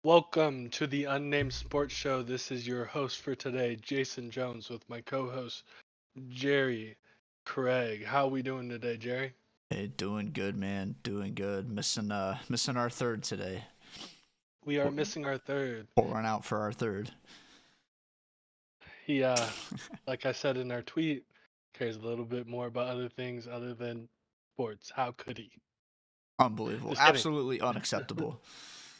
Welcome to the Unnamed Sports Show. This is your host for today, Jason Jones, with my co-host Jerry Craig. How we doing today, Jerry? Hey, doing good, man. Doing good. Missing our third today. We are missing our third. Pouring out for our third. He, like I said in our tweet, cares a little bit more about other things other than sports. How could he? Unbelievable. Just kidding. Absolutely unacceptable.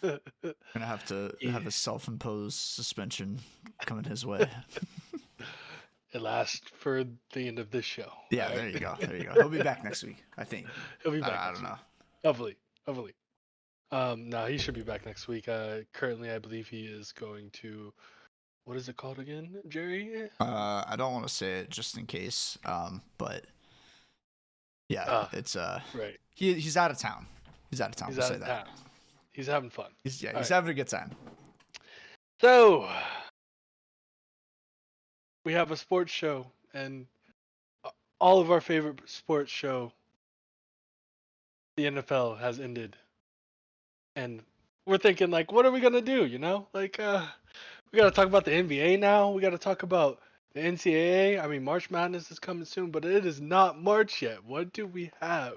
Gonna have to He- have a self-imposed suspension coming his way. it lasts for the end of this show. Yeah, all there right? you go. There you go. He'll be back next week, I think. He'll be back I next don't week. know. Hopefully. No, he should be back next week. Currently, I believe he is going to. What is it called again, Jerry? I don't want to say it just in case. But yeah, it's Right. he's out of town. He's out of town. He's We'll out say of that. town. He's having fun. He's All he's right. having a good time. So we have a sports show, and all of our favorite sports show, the NFL, has ended, and we're thinking like, what are we gonna do? We gotta talk about the NBA now. We gotta talk about the NCAA. I mean, March Madness is coming soon, but it is not March yet. What do we have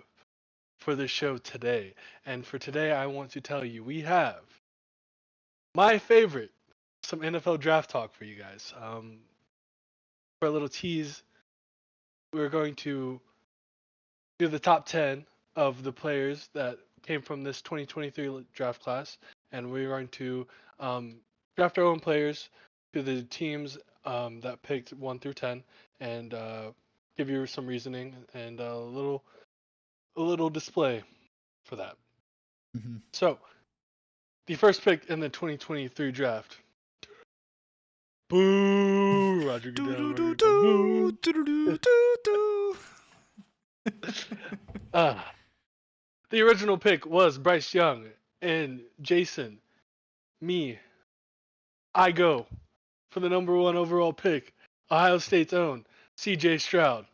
for the show today? And for today, I want to tell you, we have my favorite, some NFL draft talk for you guys. For a little tease, we're going to do the top 10 of the players that came from this 2023 draft class, and we're going to draft our own players to the teams that picked 1 through 10, and give you some reasoning and a little display for that. Mm-hmm. So, the first pick in the 2023 draft. Boo! Roger Goodell. Roger Goodell. Boo! The original pick was Bryce Young, and Jason, I go for the number 1 overall pick, Ohio State's own C.J. Stroud.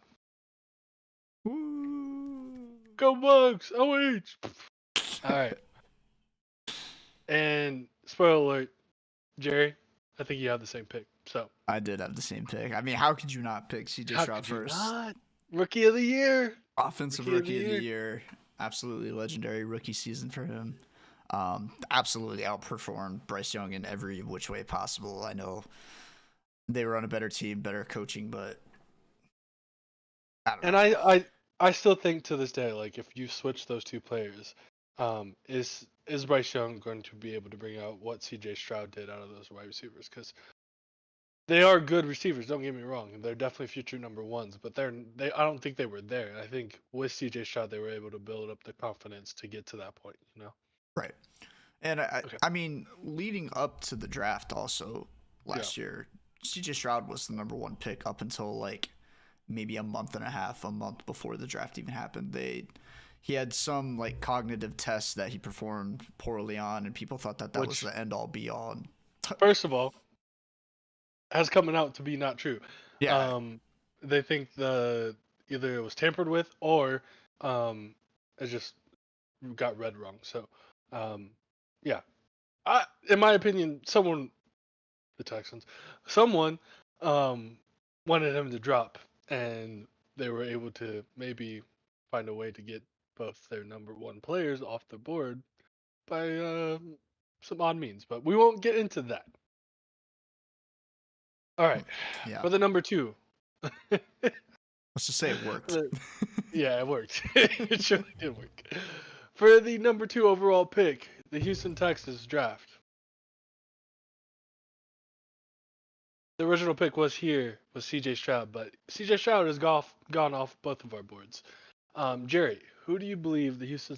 Go Bugs! OH! All right. And spoiler alert, Jerry, I think you have the same pick. So I did have the same pick. I mean, how could you not pick CJ how Stroud could you first? not? Rookie of the year. Offensive rookie of the year. Absolutely legendary rookie season for him. Absolutely outperformed Bryce Young in every which way possible. I know they were on a better team, better coaching, but I don't know. I still think to this day, like if you switch those two players, is Bryce Young going to be able to bring out what C.J. Stroud did out of those wide receivers? Because they are good receivers. Don't get me wrong; they're definitely future number ones. But I don't think they were there. I think with C.J. Stroud, they were able to build up the confidence to get to that point. Right. And Okay. I mean, leading up to the draft also last year, CJ Stroud was the number 1 pick up until like maybe a month before the draft even happened. He had some like cognitive tests that he performed poorly on, and people thought that was the end all be all. First of all, has coming out to be not true. Yeah. They think either it was tampered with or it just got read wrong. So, yeah, in my opinion, the Texans, someone wanted him to drop, and they were able to maybe find a way to get both their number 1 players off the board by some odd means. But we won't get into that. All right, Yeah. for the number 2. Let's just say it worked. Yeah, it worked. It surely did work. For the number 2 overall pick, the Houston Texans draft. The original pick was C.J. Stroud, but C.J. Stroud has gone off both of our boards. Jerry, who do you believe the Houston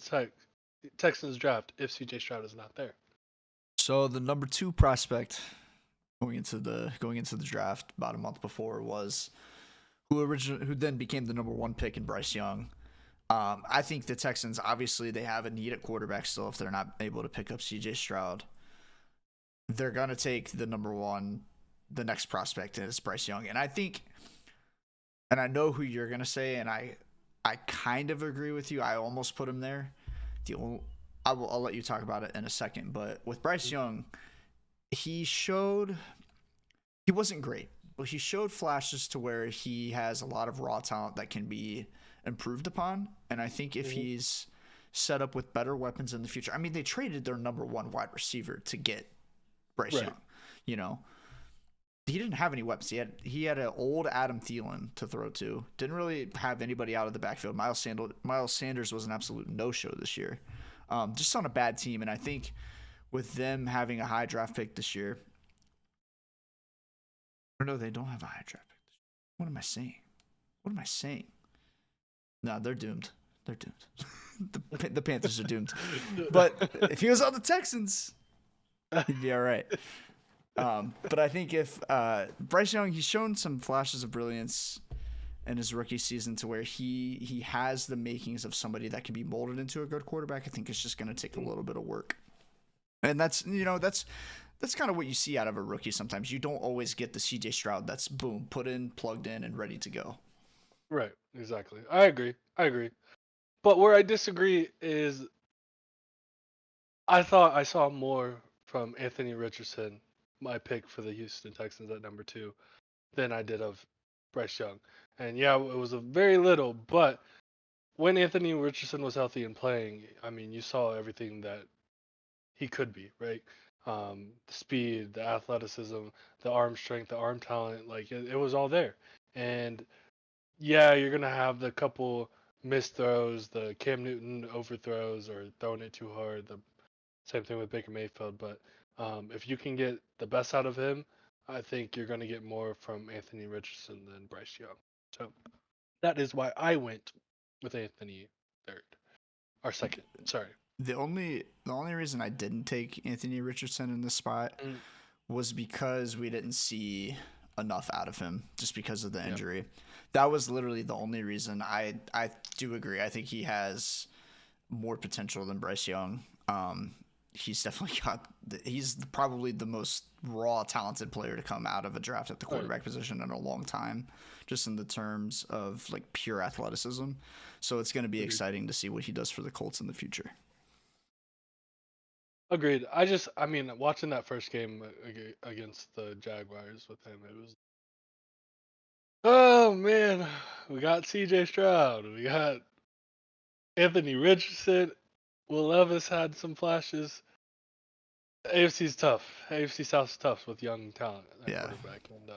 Texans draft if C.J. Stroud is not there? So the number 2 prospect going into the draft about a month before was who then became the number 1 pick in Bryce Young. I think the Texans, obviously, they have a need at quarterback still if they're not able to pick up C.J. Stroud. They're going to take the number 1, the next prospect, and it's Bryce Young. And I think, and I know who you're going to say, and I kind of agree with you. I almost put him there. I'll let you talk about it in a second. But with Bryce Young, he wasn't great, but he showed flashes to where he has a lot of raw talent that can be improved upon. And I think if he's set up with better weapons in the future, I mean, they traded their number one wide receiver to get Bryce Right. Young. You know, he didn't have any weapons. He had an old Adam Thielen to throw to. Didn't really have anybody out of the backfield. Miles Sanders was an absolute no-show this year, just on a bad team. And I think with them having a high draft pick this year, or no, they don't have a high draft pick. What am I saying? What am I saying? No, they're doomed. They're doomed. The Panthers are doomed. But if he was on the Texans, he'd be all right. But I think if Bryce Young, he's shown some flashes of brilliance in his rookie season to where he has the makings of somebody that can be molded into a good quarterback. I think it's just going to take a little bit of work. And that's kind of what you see out of a rookie sometimes. You don't always get the CJ Stroud that's boom, put in, plugged in, and ready to go. Right, exactly. I agree. But where I disagree is I thought I saw more from Anthony Richardson, my pick for the Houston Texans at number 2, than I did of Bryce Young. And yeah, it was a very little, but when Anthony Richardson was healthy and playing, I mean, you saw everything that he could be, right? The speed, the athleticism, the arm strength, the arm talent, like it was all there. And yeah, you're gonna have the couple missed throws, the Cam Newton overthrows or throwing it too hard. The same thing with Baker Mayfield. But if you can get the best out of him, I think you're gonna get more from Anthony Richardson than Bryce Young. So that is why I went with Anthony third, or second. Sorry. The only reason I didn't take Anthony Richardson in this spot Mm, was because we didn't see enough out of him just because of the yeah. injury. That was literally the only reason. I do agree. I think he has more potential than Bryce Young. He's definitely he's probably the most raw talented player to come out of a draft at the quarterback position in a long time, just in the terms of like pure athleticism. So it's going to be exciting to see what he does for the Colts in the future. Agreed. I mean, watching that first game against the Jaguars with him, it was, oh man, we got C.J. Stroud, we got Anthony Richardson, Will Levis had some flashes. AFC's tough. AFC South's tough with young talent at Yeah. quarterback, and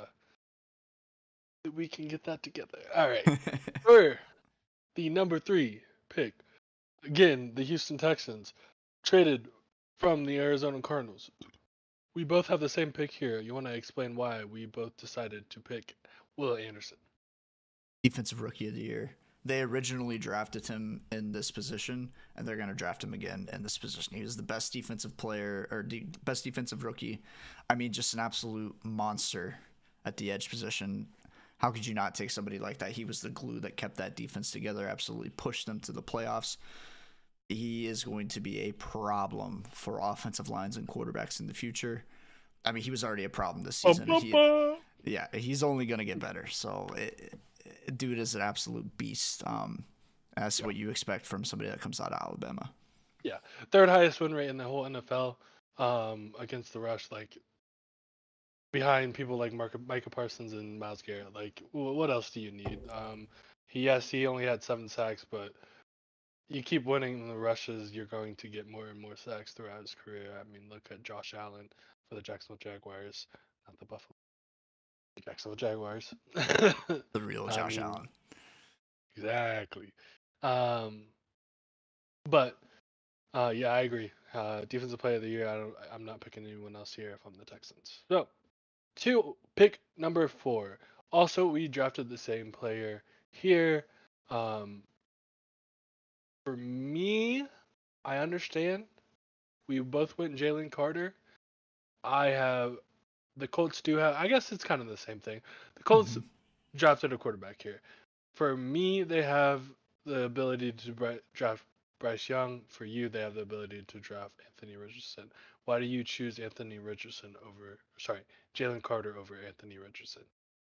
we can get that together. All right, for the number 3 pick, again, the Houston Texans traded from the Arizona Cardinals. We both have the same pick here. You want to explain why we both decided to pick Will Anderson? Defensive Rookie of the Year. They originally drafted him in this position, and they're going to draft him again in this position. He was the best defensive player or best defensive rookie. I mean, just an absolute monster at the edge position. How could you not take somebody like that? He was the glue that kept that defense together, absolutely pushed them to the playoffs. He is going to be a problem for offensive lines and quarterbacks in the future. I mean, he was already a problem this season. He's only going to get better. So, dude is an absolute beast. That's what you expect from somebody that comes out of Alabama. Yeah, third highest win rate in the whole NFL against the rush, like behind people like Micah Parsons and Myles Garrett. Like, what else do you need? He only had 7 sacks, but you keep winning the rushes, you're going to get more and more sacks throughout his career. I mean, look at Josh Allen for the Jacksonville Jaguars, not the Buffalo. The Jacksonville Jaguars. The real Josh Allen. Exactly. Um, but yeah, I agree. Defensive Player of the Year. I'm not picking anyone else here if I'm the Texans. So, pick number 4. Also, we drafted the same player here. For me, I understand. We both went Jalen Carter. The Colts do have. I guess it's kind of the same thing. The Colts drafted a quarterback here. For me, they have the ability to draft Bryce Young. For you, they have the ability to draft Anthony Richardson. Why do you choose Jalen Carter over Anthony Richardson?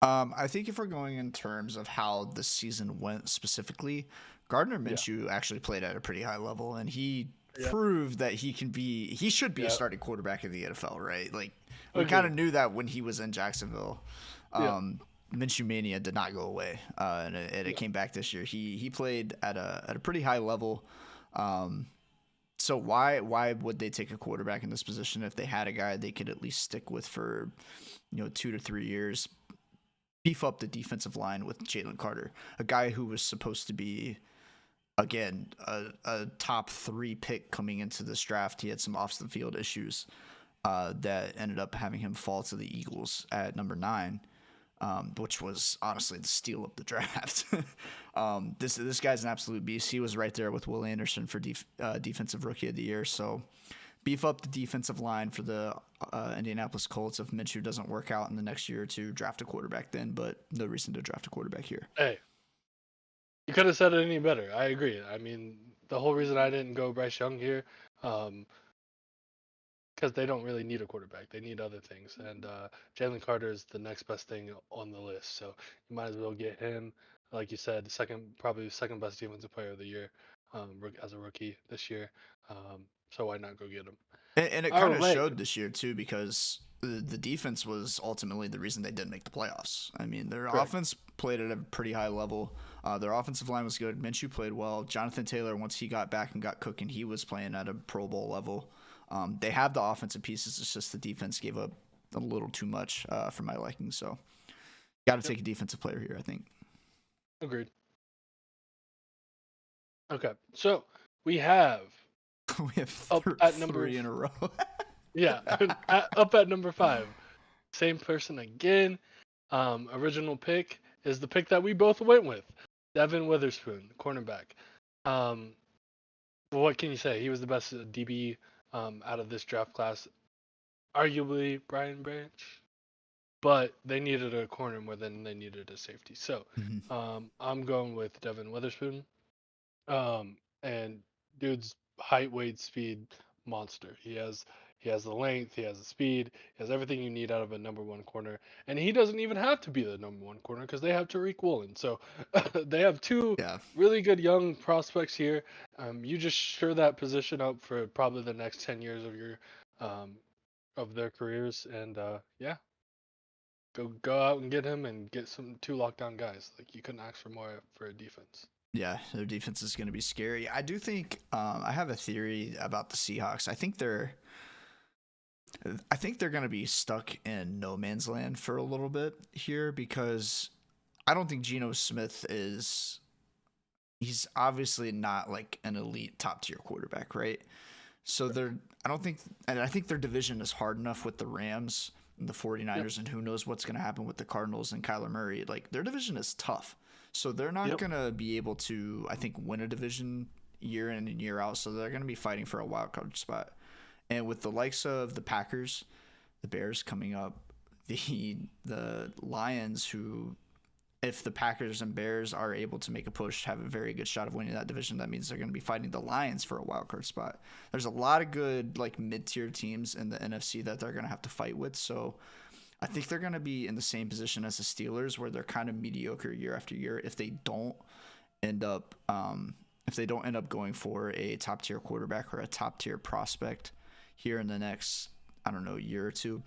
I think if we're going in terms of how the season went specifically, Gardner Minshew actually played at a pretty high level, and he proved that he should be a Yeah. starting quarterback in the NFL, right? Like we kind of Agreed. knew that when he was in Jacksonville. Yeah. Minshew mania did not go away, and it came back this year. He played at a pretty high level. So why would they take a quarterback in this position if they had a guy they could at least stick with for 2 to 3 years? Beef up the defensive line with Jalen Carter, a guy who was supposed to be, again, a top 3 pick coming into this draft. He had some off the field issues that ended up having him fall to the Eagles at number 9. Which was honestly the steal of the draft. This guy's an absolute beast. He was right there with Will Anderson for defensive rookie of the year. So beef up the defensive line for the Indianapolis Colts. If Minshew doesn't work out in the next year or two, draft a quarterback then, but no reason to draft a quarterback here. Hey, you could have said it any better. I agree. I mean, the whole reason I didn't go Bryce Young here, because they don't really need a quarterback. They need other things. And Jalen Carter is the next best thing on the list. So you might as well get him. Like you said, probably the second best defensive player of the year as a rookie this year. So why not go get him? And it All kind of right. showed this year too, because the defense was ultimately the reason they didn't make the playoffs. I mean, their offense played at a pretty high level. Their offensive line was good. Minshew played well. Jonathan Taylor, once he got back and got cooking, he was playing at a Pro Bowl level. They have the offensive pieces. It's just the defense gave up a little too much for my liking. So, got to take a defensive player here, I think. Agreed. Okay, so we have We have up at number 3 in a row. yeah up at number 5. Same person again. Original pick is the pick that we both went with, Devin Witherspoon, cornerback. What can you say? He was the best DB out of this draft class, arguably Brian Branch, but they needed a corner more than they needed a safety. So I'm going with Devin Witherspoon. And dude's height, weight, speed monster. He has the length, he has the speed, he has everything you need out of a number 1 corner. And he doesn't even have to be the number 1 corner because they have Tariq Woolen. So they have 2 Yeah. really good young prospects here. You just sure that position up for probably the next 10 years of your of their careers. And yeah, go out and get him and get some 2 lockdown guys. Like you couldn't ask for more for a defense. Yeah, their defense is going to be scary. I do think I have a theory about the Seahawks. I think they're going to be stuck in no man's land for a little bit here because I don't think Geno Smith he's obviously not like an elite top tier quarterback, right? So I think their division is hard enough with the Rams and the 49ers, and who knows what's going to happen with the Cardinals and Kyler Murray. Like their division is tough. So they're not going to be able to, I think, win a division year in and year out. So they're going to be fighting for a wild card spot. And with the likes of the Packers, the Bears coming up, the Lions, who, if the Packers and Bears are able to make a push, have a very good shot of winning that division. That means they're going to be fighting the Lions for a wild card spot. There's a lot of good like mid-tier teams in the NFC that they're going to have to fight with. So I think they're going to be in the same position as the Steelers, where they're kind of mediocre year after year if they don't end up going for a top tier quarterback or a top tier prospect here in the next, I don't know, year or two.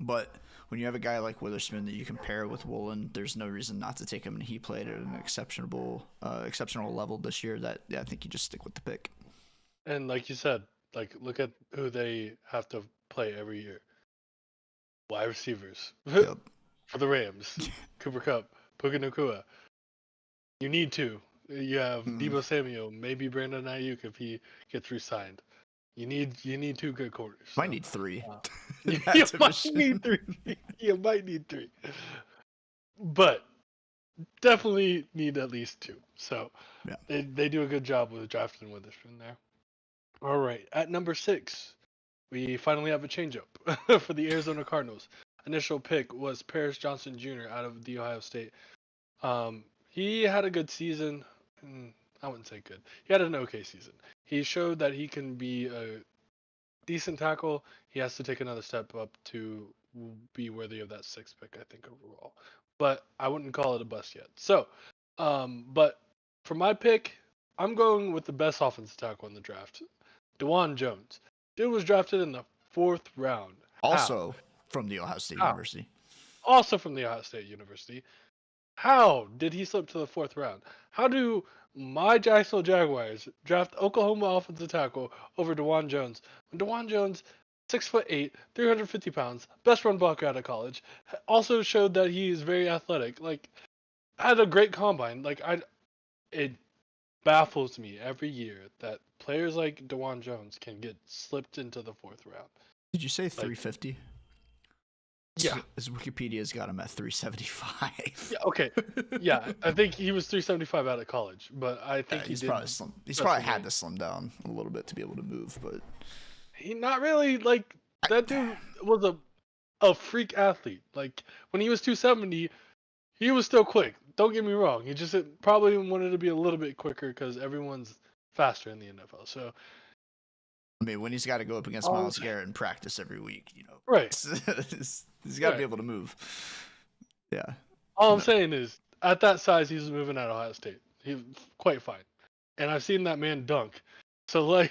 But when you have a guy like Witherspoon that you can pair with Woolen, there's no reason not to take him, and he played at an exceptional level this year. That I think you just stick with the pick. And like you said, like look at who they have to play every year. Wide receivers for the Rams, Cooper Kupp, Puka Nacua. You need to. You have Deebo Samuel, maybe Brandon Ayuk if he gets re-signed. You need 2 good corners. Might need 3. You might need 3. You might need 3. But definitely need at least 2. So they do a good job with drafting Witherspoon there. All right, at number 6, we finally have a changeup for the Arizona Cardinals. Initial pick was Paris Johnson Jr. out of the Ohio State. He had a good season. I wouldn't say good. He had an okay season. He showed that he can be a decent tackle. He has to take another step up to be worthy of that 6th pick, I think, overall. But I wouldn't call it a bust yet. So, but for my pick, I'm going with the best offensive tackle in the draft. DeJuan Jones. Dude was drafted in the 4th round. How? Also from the Ohio State How? University. Also from the Ohio State University. How did he slip to the 4th round? How do my Jacksonville Jaguars draft Oklahoma offensive tackle over DeJuan Jones? When DeJuan Jones, 6'8", 350 pounds, best run blocker out of college, also showed that he is very athletic. Like, had a great combine. It baffles me every year that players like DeJuan Jones can get slipped into the 4th round. Did you say Like, 350? yeah. His Wikipedia's got him at 375. Yeah. Okay. Yeah, I think he was 375 out of college, but I think He's did probably had to slim down a little bit to be able to move, but he not really like that dude was a freak athlete. Like when he was 270, he was still quick. Don't get me wrong. He just probably wanted to be a little bit quicker because everyone's faster in the NFL. So I mean, when he's got to go up against Myles Garrett in practice every week, right, he's got to be able to move. Yeah. All I'm saying is, at that size, he's moving at Ohio State. He's quite fine, and I've seen that man dunk. So like,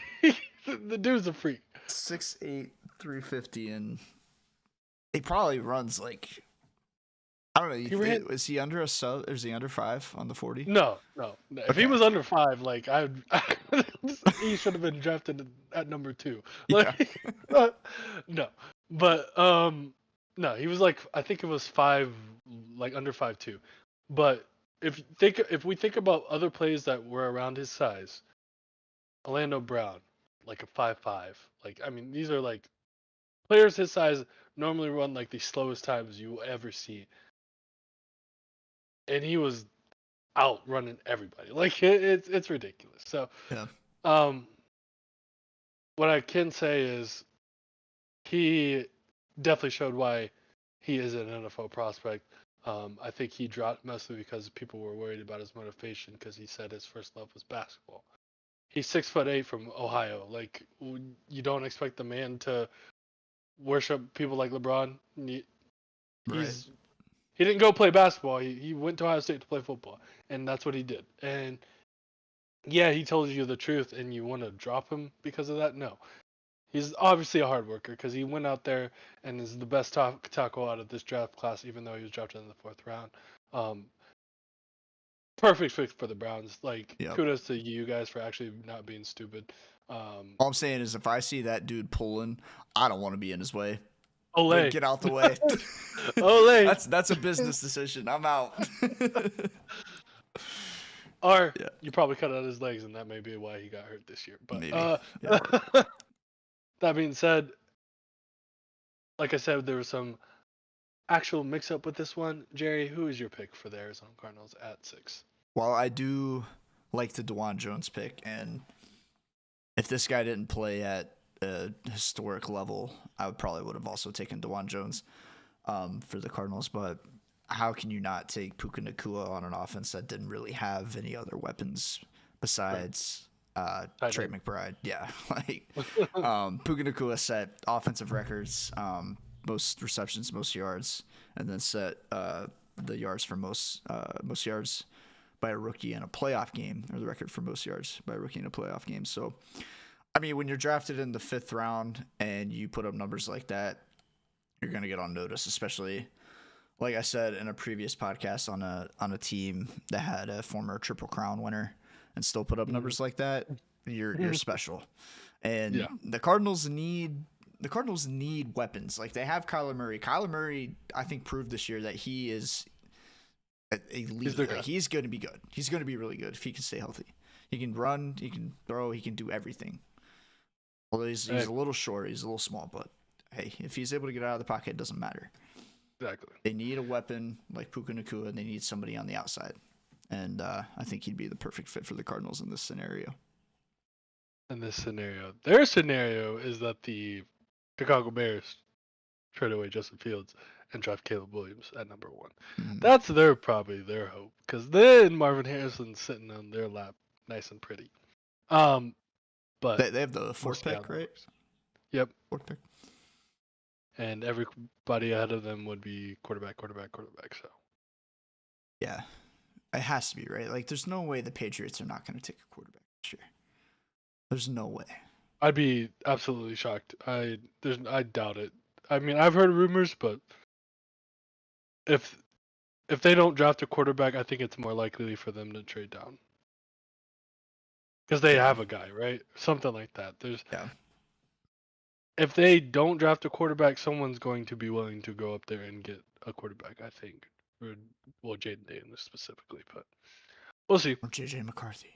the dude's a freak. 6'8", 350, and he probably runs like, I don't know. Is he under a sub? Or is he under 5 on the 40? No. If he was under 5, like he should have been drafted at number 2. Like, yeah. No, but no, he was like, I think it was 5, like under 5'2". But if we think about other players that were around his size, Orlando Brown, like a 5'5". Like, I mean, these are like players his size normally run like the slowest times you will ever see. And he was outrunning everybody. Like it's ridiculous. So yeah. What I can say is he definitely showed why he is an NFL prospect. I think he dropped mostly because people were worried about his motivation because he said his first love was basketball. He's 6'8" from Ohio. Like, you don't expect the man to worship people like LeBron. He didn't go play basketball. He went to Ohio State to play football, and that's what he did. And yeah, he told you the truth, and you want to drop him because of that? No. He's obviously a hard worker because he went out there and is the best tackle out of this draft class, even though he was drafted in the 4th round. Perfect fit for the Browns. Like, kudos to you guys for actually not being stupid. All I'm saying is, if I see that dude pulling, I don't want to be in his way. Olay. Get out the way. Olay. That's a business decision. I'm out. Or you probably cut out his legs, and that may be why he got hurt this year. But that being said, like I said, there was some actual mix-up with this one. Jerry, who is your pick for the Arizona Cardinals at 6? Well, I do like the DeJuan Jones pick, and if this guy didn't play at a historic level, I would have also taken DeJuan Jones for the Cardinals. But how can you not take Puka Nacua on an offense that didn't really have any other weapons besides Trey McBride? Yeah, like Puka Nacua set offensive records, most receptions, most yards, and then set the yards for most yards by a rookie in a playoff game, or the record for most yards by a rookie in a playoff game. So, I mean, when you're drafted in the 5th round and you put up numbers like that, you're going to get on notice, especially, like I said in a previous podcast, on a team that had a former Triple Crown winner and still put up numbers like that. You're special. And the Cardinals need weapons. Like, they have Kyler Murray. Kyler Murray, I think, proved this year that he is elite. He's going to be good. He's going to be really good if he can stay healthy. He can run, he can throw, he can do everything. Although he's a little short, he's a little small, but hey, if he's able to get out of the pocket, it doesn't matter. Exactly. They need a weapon like Puka Nacua, and they need somebody on the outside. And I think he'd be the perfect fit for the Cardinals in this scenario. Their scenario is that the Chicago Bears trade away Justin Fields and draft Caleb Williams at number 1. That's probably their hope, because then Marvin Harrison's sitting on their lap, nice and pretty. But they have the 4th pick, right? Yep. 4th pick. And everybody ahead of them would be quarterback. So yeah, it has to be, right? Like, there's no way the Patriots are not going to take a quarterback this year. There's no way. I'd be absolutely shocked. I doubt it. I mean, I've heard rumors, but if if they don't draft a quarterback, I think it's more likely for them to trade down because they Yeah, have a guy, right? Something like that. There's yeah. if they don't draft a quarterback, someone's going to be willing to go up there and get a quarterback. I think, or well, Jaden Daniels specifically, but we'll see. Or JJ McCarthy.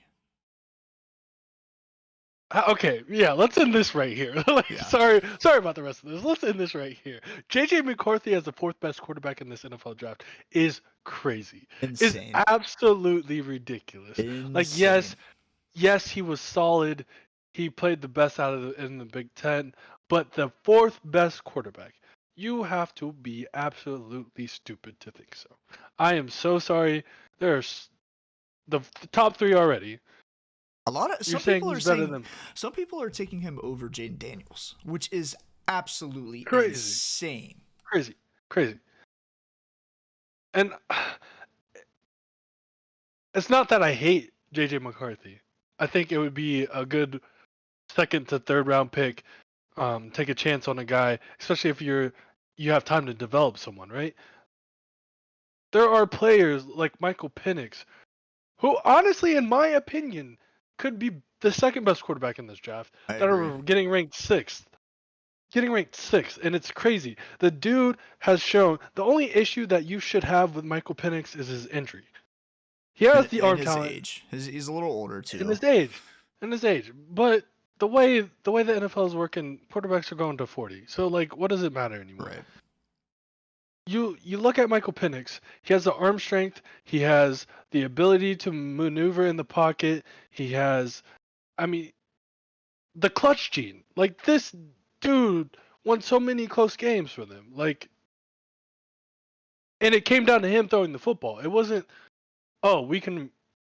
Okay, yeah, let's end this right here. Like, Yeah. sorry about the rest of this. Let's end this right here. JJ McCarthy as the fourth best quarterback in this NFL draft is crazy. Is Insane. absolutely ridiculous. Like, Insane. yes, he was solid. He played the best out of in the Big Ten, but the fourth best quarterback. You have to be absolutely stupid to think so. I am so sorry. There's the top three already. A lot of You're saying he's better than some people are taking him over Jaden Daniels, which is absolutely crazy, insane. crazy, crazy. And it's not that I hate JJ McCarthy. I think it would be a good second to third round pick. Take a chance on a guy, especially if you have time to develop someone, right? There are players like Michael Penix, who honestly, in my opinion, could be the second best quarterback in this draft I that agree. are getting ranked sixth. And it's crazy. The dude has shown the only issue that you should have with Michael Penix is his injury. He has the And arm his talent age. He's a little older in too. his age, but the way the NFL is working, quarterbacks are going to 40. So like, what does it matter anymore? Right. You look at Michael Penix. He has the arm strength. He has the ability to maneuver in the pocket. He has, I mean, the clutch gene. Like this dude won so many close games for them. Like, and it came down to him throwing the football. It wasn't, oh, we can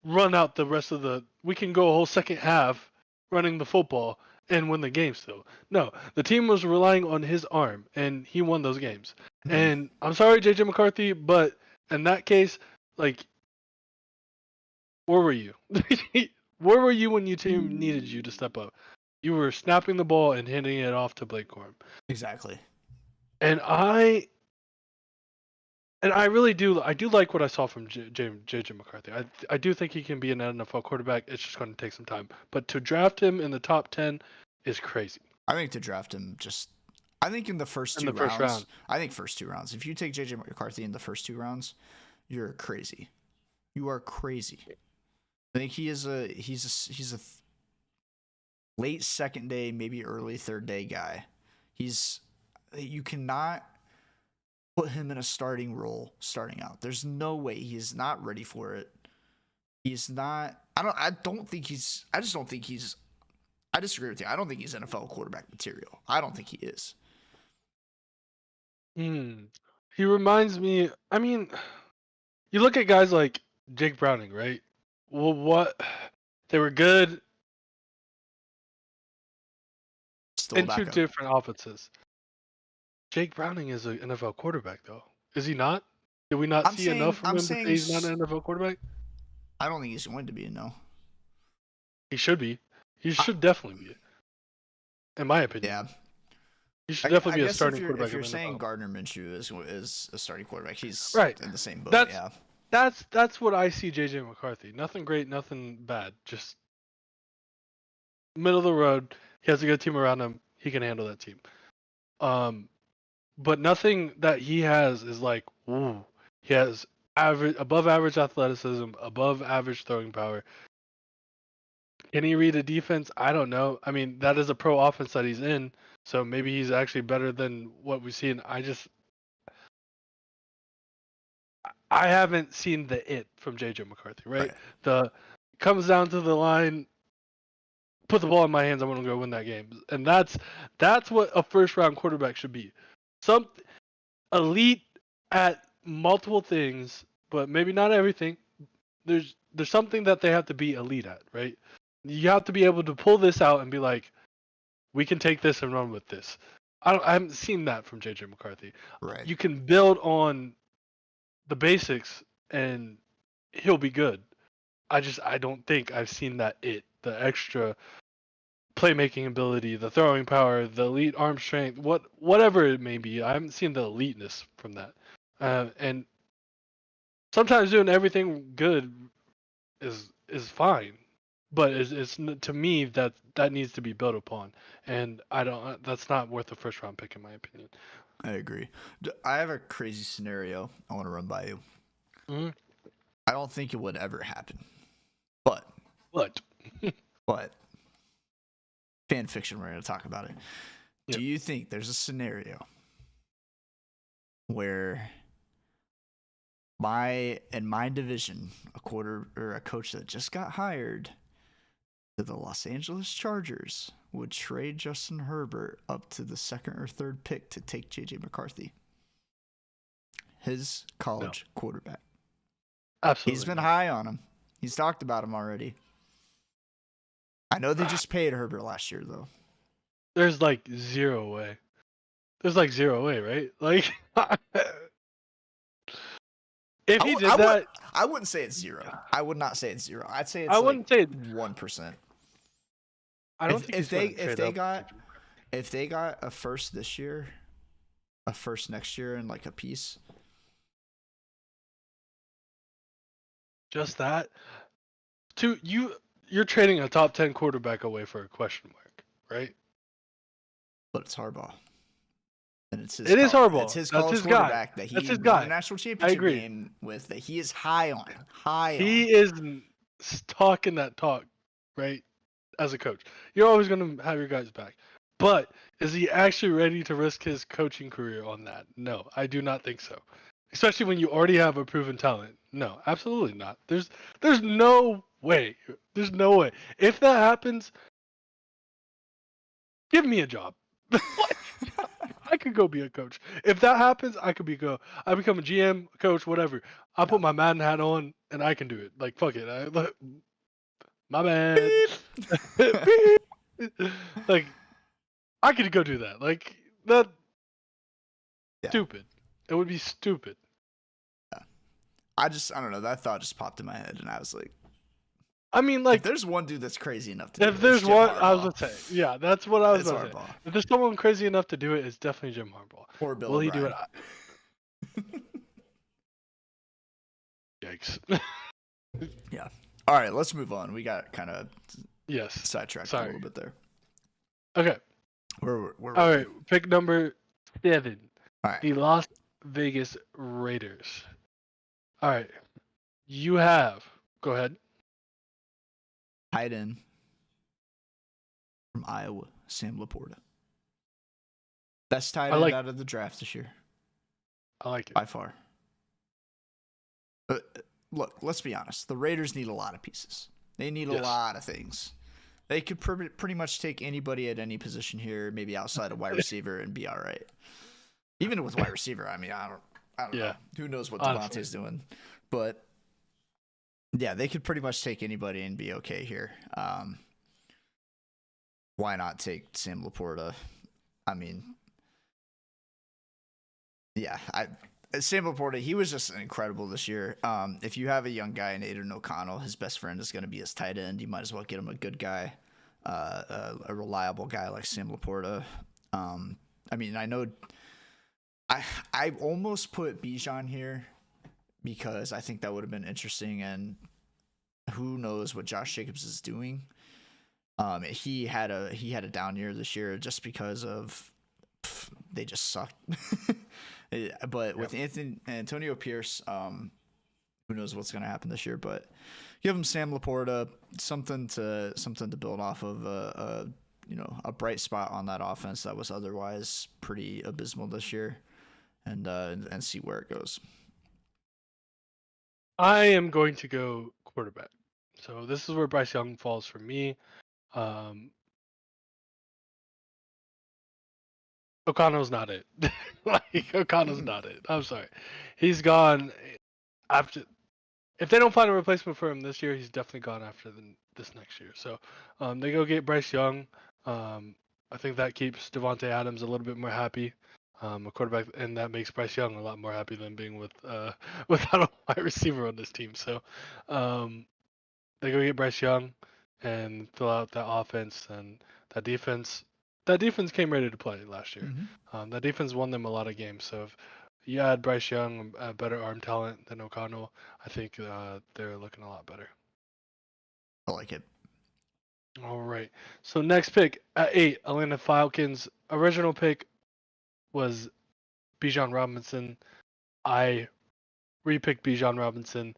run out the rest of we can go a whole second half running the football and win the game still. No, the team was relying on his arm, and he won those games. Mhm. And I'm sorry, JJ McCarthy, but in that case, like, where were you? Where were you when your team needed you to step up? You were snapping the ball and handing it off to Blake Corum. Exactly. And I really do. I do like what I saw from JJ McCarthy. I do think he can be an NFL quarterback. It's just going to take some time. But to draft him in the top 10 is crazy I think to draft him I think in the first in two the first round. rounds. I think first 2 rounds. If you take JJ McCarthy in the first 2 rounds, you're crazy. You are crazy. I think he's a late second day, maybe early third day guy. You cannot put him in a starting role starting out. There's no way he's not ready for it. He's not. I don't think he's. I just don't think he's. I disagree with you. I don't think he's NFL quarterback material. I don't think he is. He reminds me. I mean, you look at guys like Jake Browning, right? Well, what they were good Still a in two backup. different offenses. Jake Browning is an NFL quarterback, though. Is he not? Did we not I'm see enough saying. from I'm him to say saying. he's not an NFL quarterback? I don't think he's going to be. No. He should be. He I, should definitely be, in my opinion. yeah. He should definitely I be a guess starting if quarterback you're in the saying NFL. Gardner Minshew is a starting quarterback, he's Right. in the same boat. That's Yeah. that's what I see JJ McCarthy. Nothing great, nothing bad. Just middle of the road. He has a good team around him. He can handle that team. But nothing that he has is like, ooh. He has above average athleticism, above average throwing power. Can he read a defense? I don't know. I mean, that is a pro offense that he's in, so maybe he's actually better than what we've seen. I haven't seen the it from JJ McCarthy, right? Right. The comes down to the line, put the ball in my hands, I'm gonna go win that game. And that's what a first round quarterback should be. Some elite at multiple things, but maybe not everything. There's something that they have to be elite at, right? You have to be able to pull this out and be like, we can take this and run with this. I haven't seen that from JJ McCarthy. Right. You can build on the basics and he'll be good. I don't think I've seen the extra playmaking ability, the throwing power, the elite arm strength, whatever it may be. I haven't seen the eliteness from that. And sometimes doing everything good is fine, but to me that needs to be built upon, and I don't. That's not worth a first round pick in my opinion. I agree. I have a crazy scenario I want to run by you. Mm-hmm. I don't think it would ever happen, but fan fiction. We're going to talk about it. Yep. Do you think there's a scenario where in my division, a coach that just got hired to the Los Angeles Chargers would trade Justin Herbert up to the second or third pick to take JJ McCarthy, his college quarterback? Absolutely. He's been high on him. He's talked about him already. I know they just paid Herbert last year, though. There's like zero way. Right? Like, if he did that, I wouldn't say it's zero. I would not say it's zero. I'd say it's. I wouldn't say 1%. I don't think if they got a first this year, a first next year, and like a piece. Just that. You're trading a top 10 quarterback away for a question mark, right? But it's Harbaugh. And it's his. It is Harbaugh. It's his That's college his quarterback guy. that he That's his won guy. a national championship game with. That he is high on. He is talking that talk, right? As a coach, you're always going to have your guys back. But is he actually ready to risk his coaching career on that? No, I do not think so. Especially when you already have a proven talent. No, absolutely not. There's no way. There's no way. If that happens, give me a job. I could go be a coach. If that happens, I become a GM, coach, whatever. I'll put my Madden hat on and I can do it. Like, fuck it. My bad. Like, I could go do that. Like, that. Yeah. Stupid. It would be stupid. Yeah. I don't know. That thought just popped in my head and I was like, I mean, like, if there's one dude that's crazy enough to do it, if there's one, Harbaugh. I was gonna say, yeah, that's what I was gonna say. If there's someone crazy enough to do it, it's definitely Jim Harbaugh. Or Bill Will O'Brien. He do it? Yikes. Yeah. All right, let's move on. We got kind of sidetracked a little bit there. Okay. We're all right. Pick number 7. All right. The Las Vegas Raiders. All right. You have. Go ahead. Tight end from Iowa, Sam Laporta. Best tight end out of the draft this year. I like it. By far. Look, let's be honest. The Raiders need a lot of pieces. They need a lot of things. They could pretty much take anybody at any position here, maybe outside of wide receiver, and be all right. Even with wide receiver, I mean, I don't know. Who knows what Devontae's doing? But yeah, they could pretty much take anybody and be okay here. Why not take Sam Laporta? I mean, yeah, Sam Laporta, he was just incredible this year. If you have a young guy in Aiden O'Connell, his best friend is going to be his tight end. You might as well get him a good guy, a reliable guy like Sam Laporta. I mean, I know I almost put Bijan here because I think that would have been interesting, and who knows what Josh Jacobs is doing. He had a down year this year just because of they just sucked. But with Antonio Pierce, who knows what's going to happen this year? But give him Sam Laporta, something to build off of, a bright spot on that offense that was otherwise pretty abysmal this year, and see where it goes. I am going to go quarterback. So this is where Bryce Young falls for me. O'Connell's not it. O'Connell's not it. I'm sorry. He's gone after. If they don't find a replacement for him this year, he's definitely gone after this next year. So they go get Bryce Young. I think that keeps Devontae Adams a little bit more happy, a quarterback, and that makes Bryce Young a lot more happy than being without a wide receiver on this team. So they go get Bryce Young and fill out that offense, and That defense came ready to play last year. That defense won them a lot of games. So if you add Bryce Young, better arm talent than O'Connell, I think they're looking a lot better. I like it. All right. So next pick at 8, Atlanta Falcons. Original pick was Bijan Robinson. I repicked Bijan Robinson.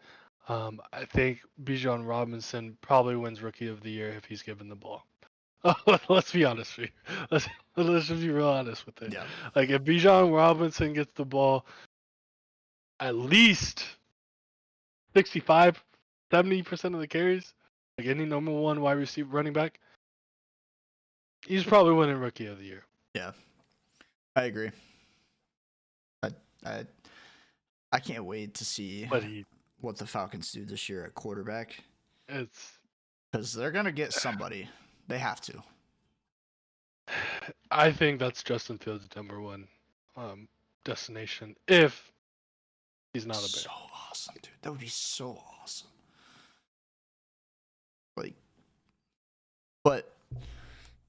I think Bijan Robinson probably wins Rookie of the Year if he's given the ball. Let's be honest with you. Let's just be real honest with it. Yeah. Like if Bijan Robinson gets the ball at least 65, 70% of the carries, like any number one wide receiver running back, he's probably winning Rookie of the Year. Yeah, I agree. I can't wait to see what the Falcons do this year at quarterback. It's because they're gonna get somebody. They have to. I think that's Justin Fields' number one destination if he's not a Bear. So awesome, dude. That would be so awesome. Like, but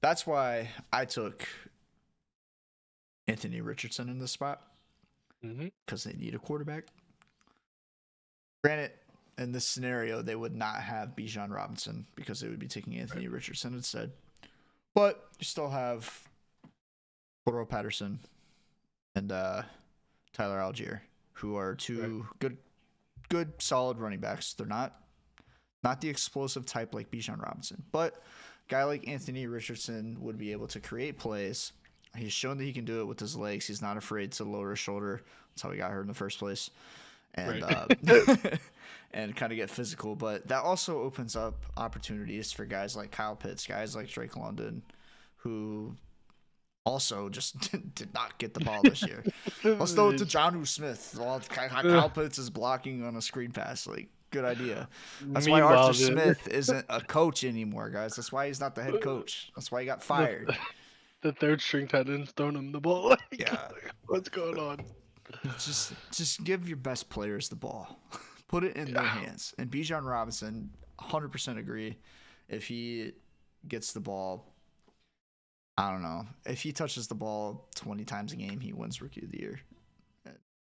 that's why I took Anthony Richardson in this spot. Because they need a quarterback. Granted, in this scenario, they would not have Bijan Robinson because they would be taking Anthony Richardson instead. But you still have Cordell Patterson and Tyler Algier, who are two good, solid running backs. They're not the explosive type like Bijan Robinson, but a guy like Anthony Richardson would be able to create plays. He's shown that he can do it with his legs. He's not afraid to lower his shoulder. That's how he got hurt in the first place. And and kind of get physical. But that also opens up opportunities for guys like Kyle Pitts, guys like Drake London, who also just did not get the ball this year. Let's throw it to Jonnu Smith. While Kyle Pitts is blocking on a screen pass. Like, good idea. That's why Arthur Smith isn't a coach anymore, guys. That's why he's not the head coach. That's why he got fired. The third string tight end's throwing him the ball. Yeah. What's going on? Just give your best players the ball. Put it in their hands. And Bijan Robinson, 100% agree. If he gets the ball, I don't know. If he touches the ball 20 times a game, he wins Rookie of the Year.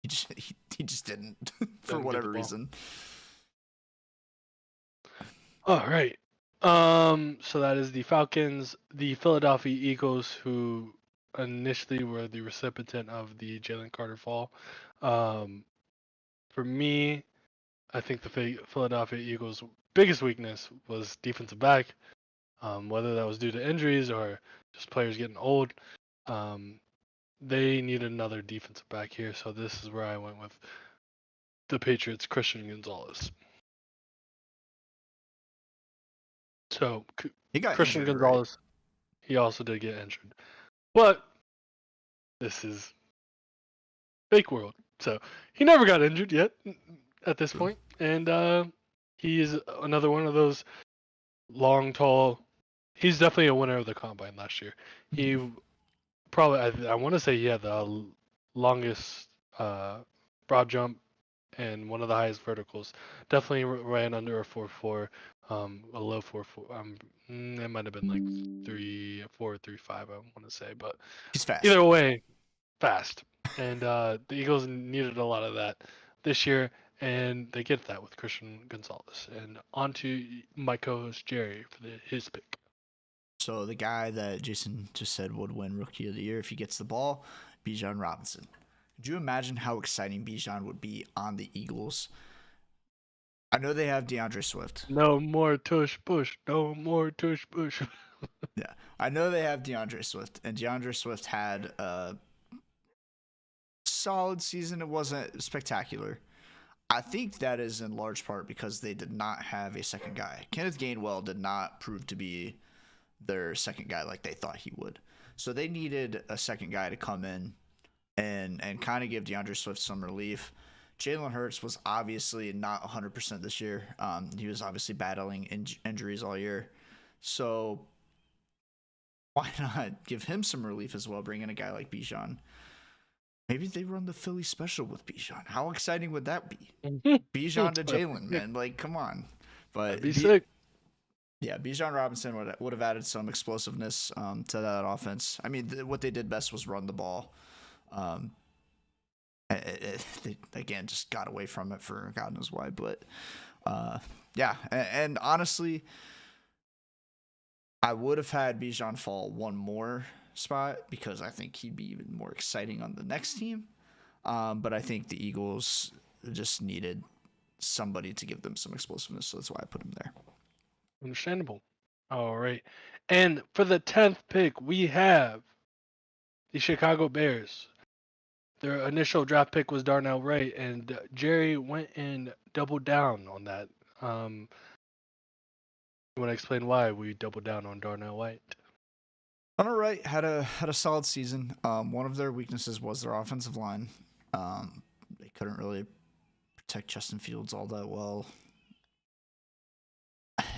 He just didn't for whatever reason. All right. So that is the Falcons, the Philadelphia Eagles, who initially were the recipient of the Jalen Carter fall. For me, I think the Philadelphia Eagles' biggest weakness was defensive back. Whether that was due to injuries or just players getting old, they needed another defensive back here. So this is where I went with the Patriots' Christian Gonzalez. So he got Christian injured, Gonzalez, right? He also did get injured. But this is fake world. So he never got injured yet at this point. And he is another one of those long, tall. He's definitely a winner of the combine last year. He probably, I want to say he had the longest broad jump and one of the highest verticals. Definitely ran under a 4.4, a low 4.4. It might have been like 3.4, 3.5. I want to say, but he's fast. Either way, fast. And the Eagles needed a lot of that this year, and they get that with Christian Gonzalez. And on to my co-host Jerry for his pick. So the guy that Jason just said would win Rookie of the Year if he gets the ball, Bijan Robinson. Could you imagine how exciting Bijan would be on the Eagles? I know they have DeAndre Swift. No more tush push. No more tush push. Yeah, I know they have DeAndre Swift, and DeAndre Swift had a solid season. It wasn't spectacular. I think that is in large part because they did not have a second guy. Kenneth Gainwell did not prove to be their second guy like they thought he would. So they needed a second guy to come in and kind of give DeAndre Swift some relief. Jalen Hurts was obviously not 100% this year. He was obviously battling injuries all year. So why not give him some relief as well, bring in a guy like Bijan? Maybe they run the Philly special with Bijan. How exciting would that be? Bijan to Jalen, man. Like, come on. But that'd be sick. Yeah, Bijan Robinson would have added some explosiveness to that offense. I mean, what they did best was run the ball. Um, they again just got away from it for God knows why, but yeah. And honestly, I would have had Bijan fall one more spot because I think he'd be even more exciting on the next team. But I think the Eagles just needed somebody to give them some explosiveness, so that's why I put him there. Understandable. All right. And for the 10th pick, we have the Chicago Bears. Their initial draft pick was Darnell Wright, and Jerry went and doubled down on that. You want to explain why we doubled down on Darnell White? Darnell Wright had a solid season. One of their weaknesses was their offensive line. They couldn't really protect Justin Fields all that well.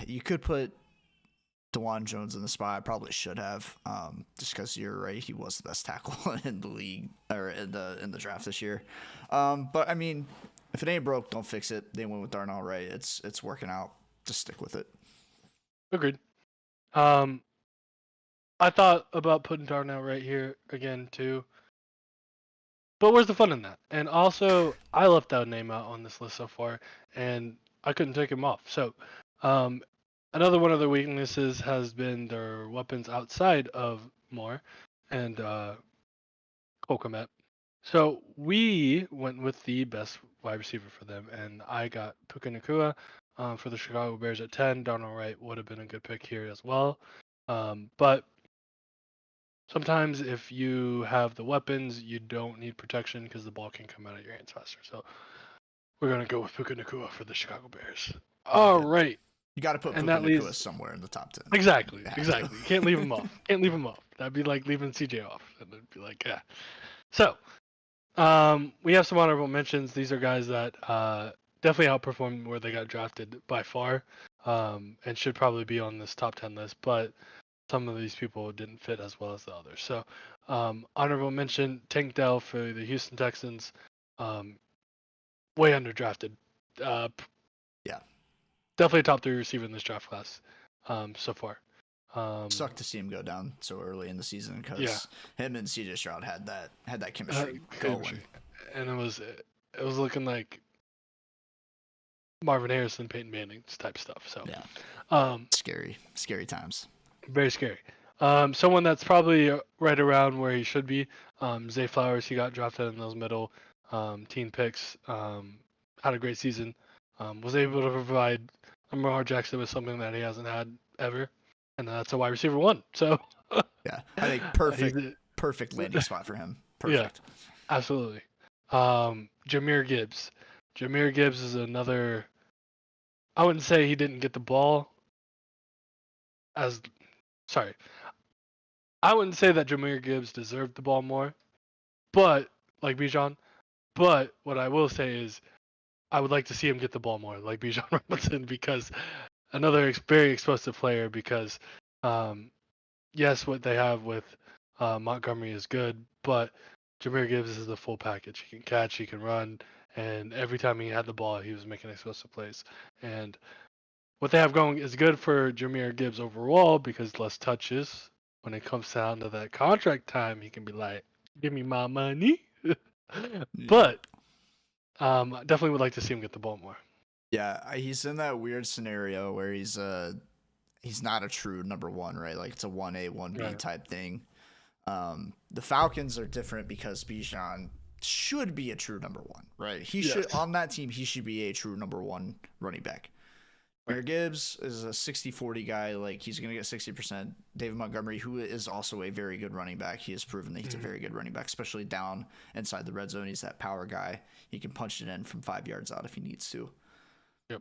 You could put DeJuan Jones in the spot. I probably should have, just because you're right. He was the best tackle in the league or in the draft this year. But I mean, if it ain't broke, don't fix it. They went with Darnell Wright. It's working out. Just stick with it. Agreed. I thought about putting Darnell Wright here again too. But where's the fun in that? And also, I left that name out on this list so far, and I couldn't take him off. So, another one of their weaknesses has been their weapons outside of Moore and Cole Kmet. So we went with the best wide receiver for them, and I got Puka Nacua for the Chicago Bears at 10. Darnell Wright would have been a good pick here as well. But sometimes if you have the weapons, you don't need protection because the ball can come out of your hands faster. So we're going to go with Puka Nacua for the Chicago Bears. All right. You got to put Puka Nacua somewhere in the top 10. Exactly. You can't leave him off. That'd be like leaving CJ off. And it'd be like, yeah. So we have some honorable mentions. These are guys that definitely outperformed where they got drafted by far, and should probably be on this top 10 list. But some of these people didn't fit as well as the others. So honorable mention: Tank Dell for the Houston Texans. Way underdrafted. Yeah. Definitely a top 3 receiver in this draft class so far. Sucked to see him go down so early in the season because him and CJ Stroud had that chemistry going, and it was looking like Marvin Harrison, Peyton Manning type stuff. So yeah, scary times. Very scary. Someone that's probably right around where he should be. Zay Flowers, he got drafted in those middle teen picks. Had a great season. Was able to provide Lamar Jackson with something that he hasn't had ever. And that's a wide receiver 1. So yeah, I think perfect landing spot for him. Perfect. Yeah, absolutely. Jahmyr Gibbs. Jahmyr Gibbs is another. I wouldn't say he didn't get the ball. I wouldn't say that Jahmyr Gibbs deserved the ball more, but like Bijan. But what I will say is, I would like to see him get the ball more, like Bijan Robinson, because another very explosive player. Because yes, what they have with Montgomery is good, but Jahmyr Gibbs is the full package. He can catch, he can run, and every time he had the ball, he was making explosive plays. And what they have going is good for Jahmyr Gibbs overall because less touches. When it comes down to that contract time, he can be like, "Give me my money." But definitely would like to see him get the ball more. Yeah, he's in that weird scenario where he's not a true number 1, right? Like it's a 1A, 1B type thing. The Falcons are different because Bijan should be a true number 1, right? He should on that team. He should be a true number 1 running back. Jahmyr Gibbs is a 60-40 guy. Like he's going to get 60%. David Montgomery, who is also a very good running back, he has proven that he's a very good running back, especially down inside the red zone. He's that power guy. He can punch it in from 5 yards out if he needs to. Yep.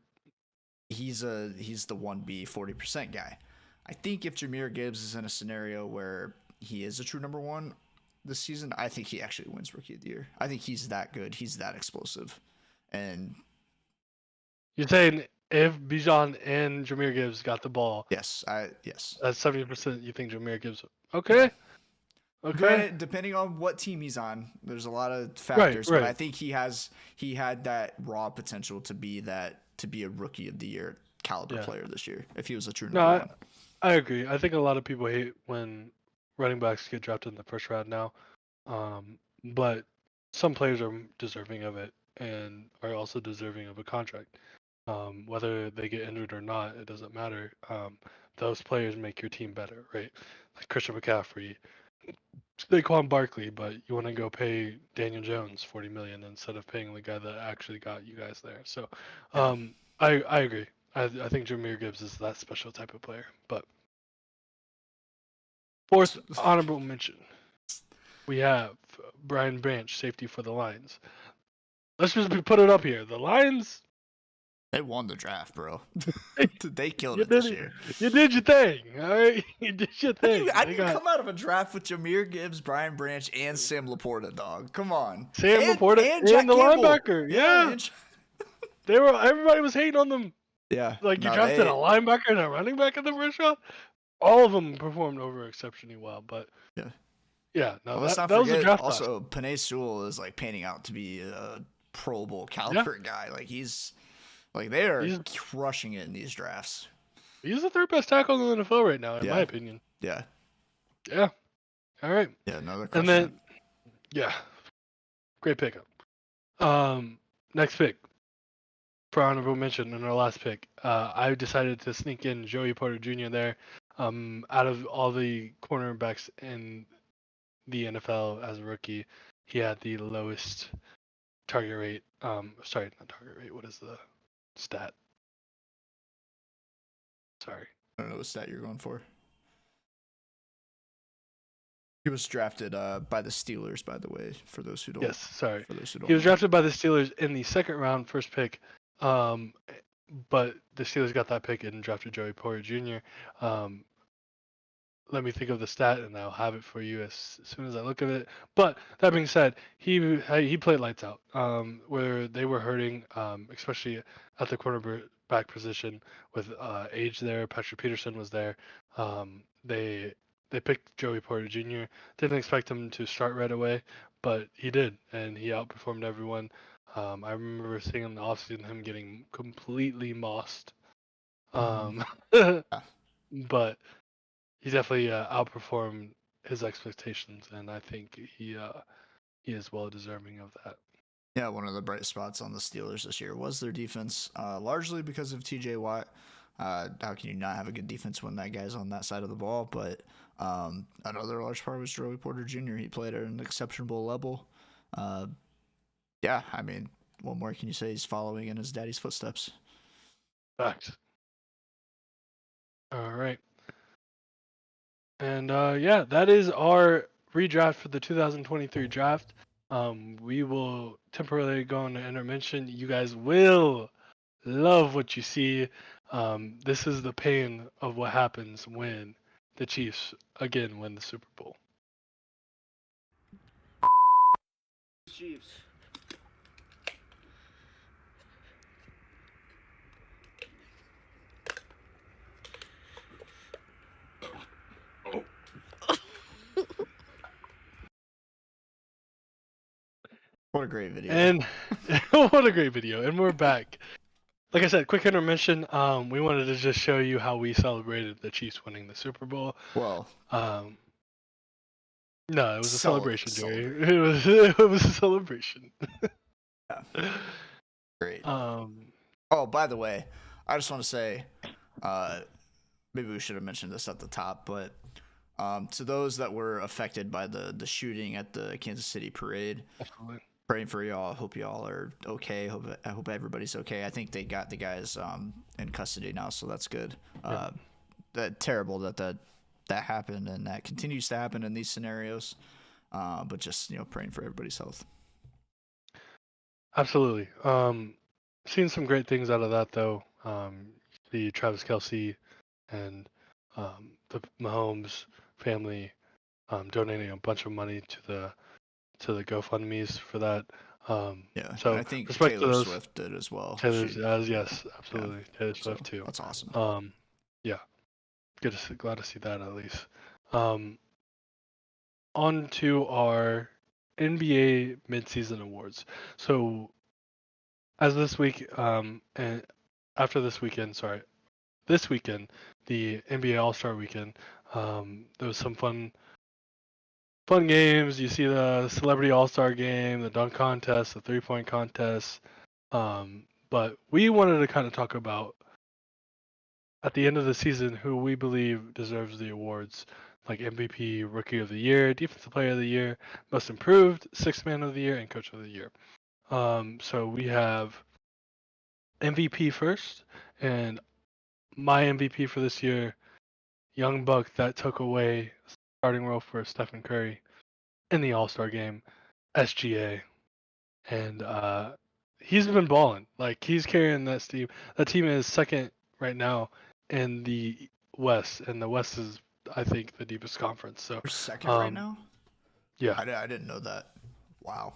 He's the 1B 40% guy. I think if Jahmyr Gibbs is in a scenario where he is a true number 1 this season, I think he actually wins Rookie of the Year. I think he's that good. He's that explosive. And you're saying if Bijan and Jahmyr Gibbs got the ball, yes. That's 70%. You think Jahmyr Gibbs? Okay. Granted, depending on what team he's on, there's a lot of factors, but I think he had that raw potential to be a Rookie of the Year caliber Yeah. player this year if he was a true No, number one. I agree. I think a lot of people hate when running backs get drafted in the first round now. But some players are deserving of it and are also deserving of a contract. Whether they get injured or not, it doesn't matter. Those players make your team better, right? Like Christian McCaffrey, Saquon Barkley, but you want to go pay Daniel Jones $40 million instead of paying the guy that actually got you guys there. So, Yeah. I agree. I think Jahmyr Gibbs is that special type of player. But fourth honorable mention, we have Brian Branch, safety for the Lions. Let's just put it up here. The Lions, They won the draft, bro. They killed you it this did year. you did your thing, all right. You did your thing. How do They you got come out of a draft with Jahmyr Gibbs, Brian Branch, and Sam Laporta, dog? Come on. Sam Laporta and Jack the Campbell. linebacker. Yeah, everybody was hating on them. Yeah. Like you No, drafted a linebacker and a running back in the first round. All of them performed over exceptionally well, but Yeah. yeah, no, Well, let's not that was a forget draft class. also Penei Sewell is like panning out to be a Pro Bowl caliber guy. Like they are crushing it in these drafts. He's the third best tackle in the NFL right now, in my opinion. Yeah. Yeah. All right. Yeah, no, they're And crushing then, great pickup. Next pick for honorable mention in our last pick. I decided to sneak in Joey Porter Jr. there. Out of all the cornerbacks in the NFL as a rookie, he had the lowest target rate. Sorry, not target rate. What is the stat? Sorry. I don't know what stat you're going for. He was drafted by the Steelers, by the way, for those who don't. Yes, sorry. For those who don't He was know. drafted by the Steelers in the second round, first pick. But the Steelers got that pick and drafted Joey Porter Jr. Let me think of the stat, and I'll have it for you as soon as I look at it. But that being said, he played lights out. Where they were hurting, especially at the cornerback position with age there. Patrick Peterson was there. They picked Joey Porter Jr. Didn't expect him to start right away, but he did, and he outperformed everyone. I remember seeing in the offseason him getting completely mossed. But he definitely outperformed his expectations, and I think he is well deserving of that. Yeah, one of the bright spots on the Steelers this year was their defense, largely because of T.J. Watt. How can you not have a good defense when that guy's on that side of the ball? But another large part was Joey Porter Jr. He played at an exceptional level. Yeah, I mean, what more can you say? He's following in his daddy's footsteps. Facts. All right. And that is our redraft for the 2023 draft. We will temporarily go on to intermission. You guys will love what you see. This is the pain of what happens when the Chiefs again win the Super Bowl. Chiefs. What a great video. And what a great video. And we're back. Like I said, quick intermission. We wanted to just show you how we celebrated the Chiefs winning the Super Bowl. Well, no, it was a celebration, Jerry. It was a celebration. Yeah. Great. Oh, by the way, I just want to say, maybe we should have mentioned this at the top, but to those that were affected by the shooting at the Kansas City parade, absolutely. Praying for y'all. Hope y'all are okay. I hope everybody's okay. I think they got the guys in custody now, so that's good. That terrible that happened, and that continues to happen in these scenarios. But just praying for everybody's health. Absolutely. Seen some great things out of that though. The Travis Kelce and the Mahomes family donating a bunch of money to the GoFundMe's for that. Yeah. So I think respect Taylor to those. Swift did as well. Yes, absolutely. Yeah. Taylor Swift too. That's awesome. Yeah. Glad to see that at least. On to our NBA midseason awards. So as this week, and after this weekend, this weekend, the NBA All-Star weekend. There was some fun games. You see the Celebrity All-Star game, the dunk contest, the three-point contest. But we wanted to kind of talk about at the end of the season who we believe deserves the awards, like MVP, Rookie of the Year, Defensive Player of the Year, Most Improved, Sixth Man of the Year, and Coach of the Year. So we have MVP first, and my MVP for this year, young buck that took away starting role for Stephen Curry in the All-Star game, SGA, and he's been balling. Like he's carrying that team. That team is second right now in the West, and the West is, I think, the deepest conference. So We're second right now? yeah, I didn't know that. Wow.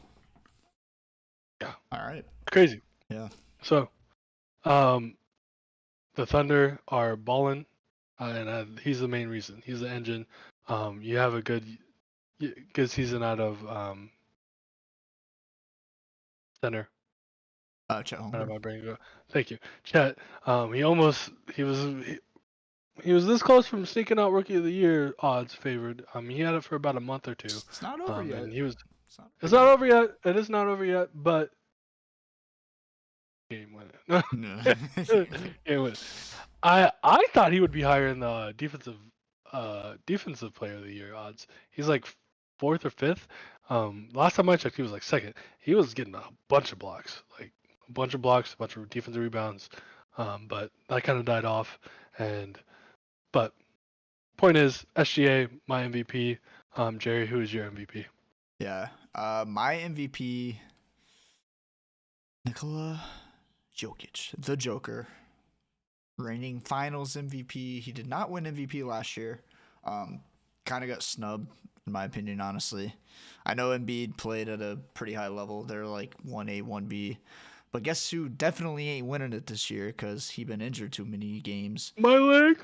Yeah. All right. Crazy. Yeah. So, the Thunder are balling, and he's the main reason. He's the engine. You have a good season out of center. Chet Out of Holmgren. my brain go. Thank you, Chet. He was this close from sneaking out Rookie of the Year odds favored. He had it for about a month or two. It's not over yet. And he was. It's not over It's not over yet. It is not over yet, but game winner. No, game winner. I thought he would be higher in the defensive player of the year odds. He's like fourth or fifth. Last time I checked, he was like second. He was getting a bunch of blocks, a bunch of defensive rebounds. But that kind of died off. But point is, SGA, my MVP. Jerry, who is your MVP? Yeah. My MVP, Nikola Jokic, the Joker, reigning Finals MVP. He did not win MVP last year. Kind of got snubbed, in my opinion, honestly. I know Embiid played at a pretty high level. They're like 1A, 1B. But guess who definitely ain't winning it this year because he been injured too many games. My leg.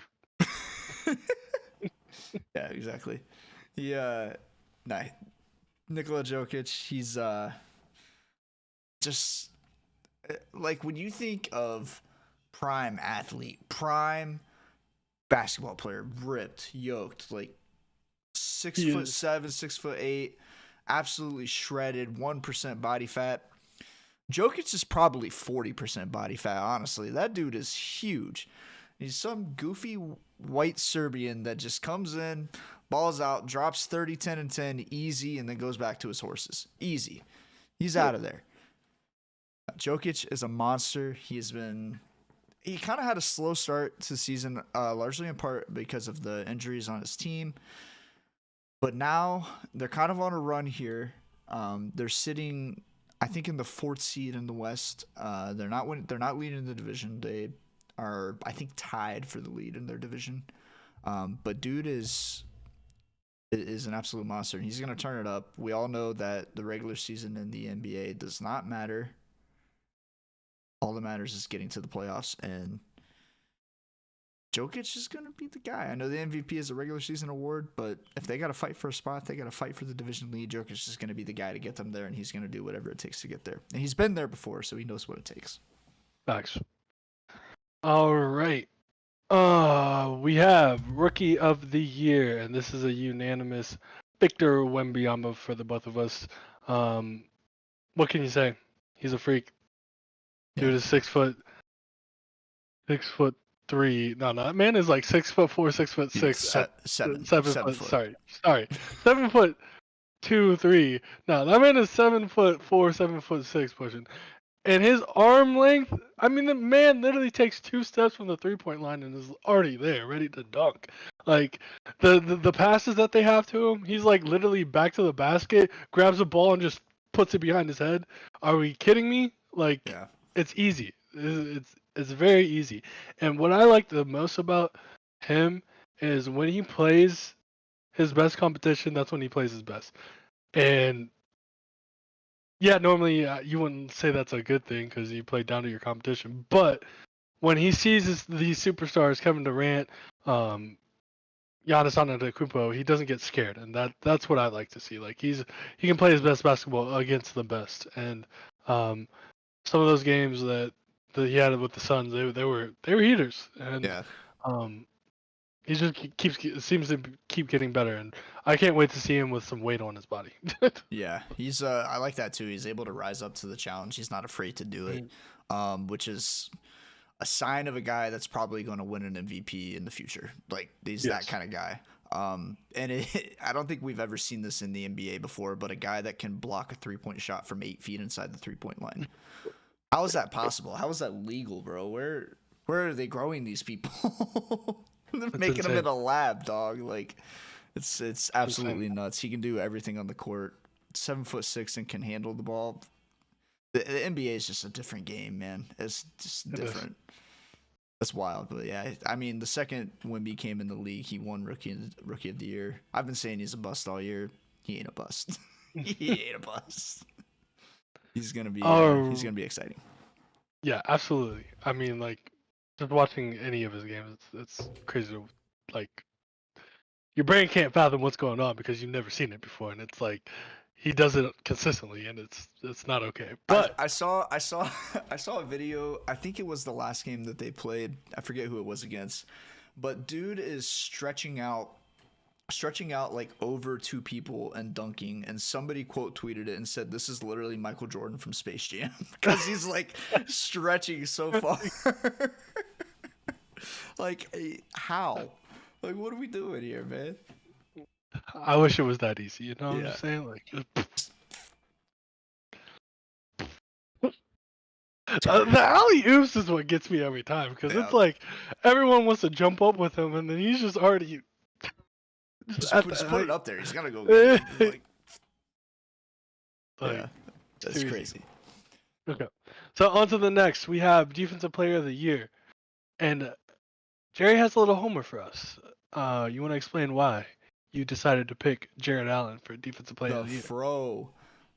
Yeah, exactly. Nikola Jokic, he's just like when you think of prime athlete, prime basketball player, ripped, yoked, like 6'7", 6'8", absolutely shredded, 1% body fat. Jokic is probably 40% body fat, honestly. That dude is huge. He's some goofy white Serbian that just comes in, balls out, drops 30, 10, and 10 easy, and then goes back to his horses. Easy. He's out of there. Jokic is a monster. He kind of had a slow start to the season, largely in part because of the injuries on his team. But now they're kind of on a run here. They're sitting, I think, in the 4th seed in the West. They're not leading the division. They are, I think, tied for the lead in their division. But dude is an absolute monster, and he's going to turn it up. We all know that the regular season in the NBA does not matter. All that matters is getting to the playoffs, and Jokic is going to be the guy. I know the MVP is a regular season award, but if they got to fight for a spot, they got to fight for the division lead. Jokic is going to be the guy to get them there, and he's going to do whatever it takes to get there. And he's been there before, so he knows what it takes. Facts. All right. We have Rookie of the Year, and this is a unanimous Victor Wembanyama for the both of us. What can you say? He's a freak. Dude is 6'3". No, that man is like 6'4", 6'6". 7 foot. foot. Sorry. 7'2", 3". No, that man is 7'4", 7'6" pushing. And his arm length, I mean, the man literally takes 2 steps from the 3-point line and is already there, ready to dunk. Like, the passes that they have to him, he's like literally back to the basket, grabs the ball and just puts it behind his head. Are we kidding me? Like, Yeah. It's easy. It's very easy. And what I like the most about him is when he plays his best competition, that's when he plays his best. And yeah, normally you wouldn't say that's a good thing because you play down to your competition. But when he sees these superstars, Kevin Durant, Giannis Antetokounmpo, he doesn't get scared, and that's what I like to see. Like he can play his best basketball against the best. And some of those games that that he had with the Suns, they were heaters, and Yeah. he just seems to keep getting better, and I can't wait to see him with some weight on his body. Yeah, he's I like that too. He's able to rise up to the challenge. He's not afraid to do it, which is a sign of a guy that's probably going to win an MVP in the future. Like he's that kind of guy. And I don't think we've ever seen this in the NBA before, but a guy that can block a 3-point shot from 8 feet inside the 3-point line. How is that possible? How is that legal, bro? Where are they growing these people? They're making them in a lab, dog. Like it's absolutely nuts. He can do everything on the court. 7'6" and can handle the ball. The NBA is just a different game, man. It's just different. That's wild, but yeah, I mean, the second Wemby came in the league, he won rookie of the year. I've been saying he's a bust all year. He ain't a bust. He ain't a bust. He's gonna be exciting. Yeah, absolutely. I mean, like, just watching any of his games, it's crazy. Like, your brain can't fathom what's going on because you've never seen it before, and it's like he does it consistently, and it's not okay. But I saw a video. I think it was the last game that they played. I forget who it was against, but dude is stretching out like over 2 people and dunking, and somebody quote tweeted it and said this is literally Michael Jordan from Space Jam because he's like stretching so far. Like how? Like what are we doing here, man? I wish it was that easy, you know what I'm just saying? Like, the alley-oops is what gets me every time because it's like everyone wants to jump up with him, and then he's just already just put it up there. He's gotta go get it. Yeah, that's crazy. Okay, so on to the next. We have Defensive Player of the Year, and Jerry has a little homer for us. You want to explain why you decided to pick Jared Allen for Defensive Player of the Year?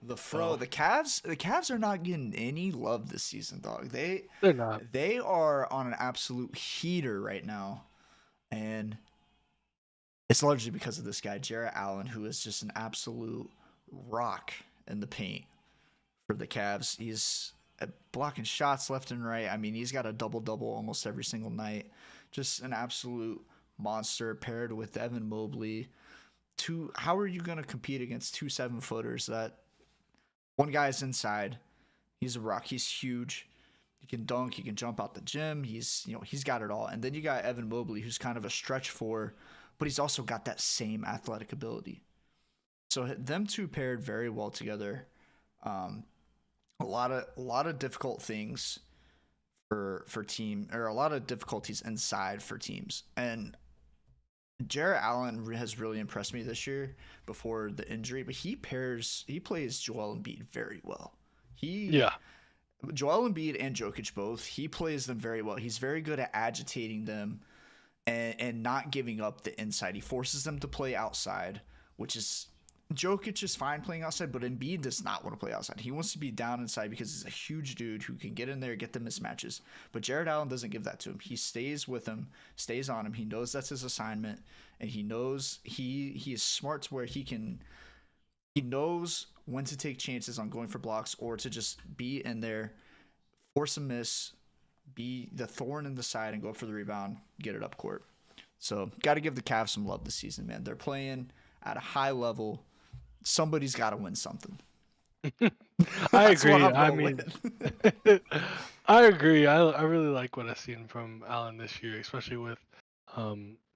The Cavs are not getting any love this season, dog. They're not. They are on an absolute heater right now, and it's largely because of this guy, Jared Allen, who is just an absolute rock in the paint for the Cavs. He's blocking shots left and right. I mean, he's got a double-double almost every single night. Just an absolute monster paired with Evan Mobley. How are you going to compete against 2 7-footers that one guy's inside? He's a rock. He's huge. He can dunk. He can jump out the gym. He's got it all. And then you got Evan Mobley, who's kind of a stretch 4, but he's also got that same athletic ability. So them two paired very well together. A lot of difficult things for team, or a lot of difficulties inside for teams. And Jared Allen has really impressed me this year before the injury, but he plays Joel Embiid very well. Joel Embiid and Jokic both, he plays them very well. He's very good at agitating them and not giving up the inside. He forces them to play outside, which is Jokic is fine playing outside, but Embiid does not want to play outside. He wants to be down inside because he's a huge dude who can get in there, get the mismatches. But Jared Allen doesn't give that to him. He stays with him, stays on him. He knows that's his assignment, and he knows he is smart to where he knows when to take chances on going for blocks or to just be in there, force a miss, be the thorn in the side, and go for the rebound, get it up court. So got to give the Cavs some love this season, man. They're playing at a high level. Somebody's got to win something. I agree. I mean, I agree. I really like what I've seen from Allen this year, especially with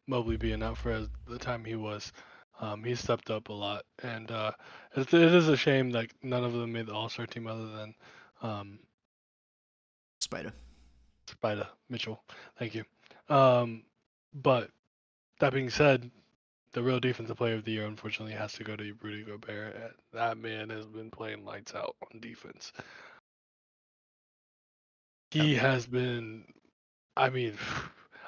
Mobley being out for the time he was. He stepped up a lot, and it is a shame that none of them made the All-Star team other than Spida Mitchell. Thank you. But that being said, the real defensive player of the year, unfortunately, has to go to Rudy Gobert. That man has been playing lights out on defense. He has been. I mean,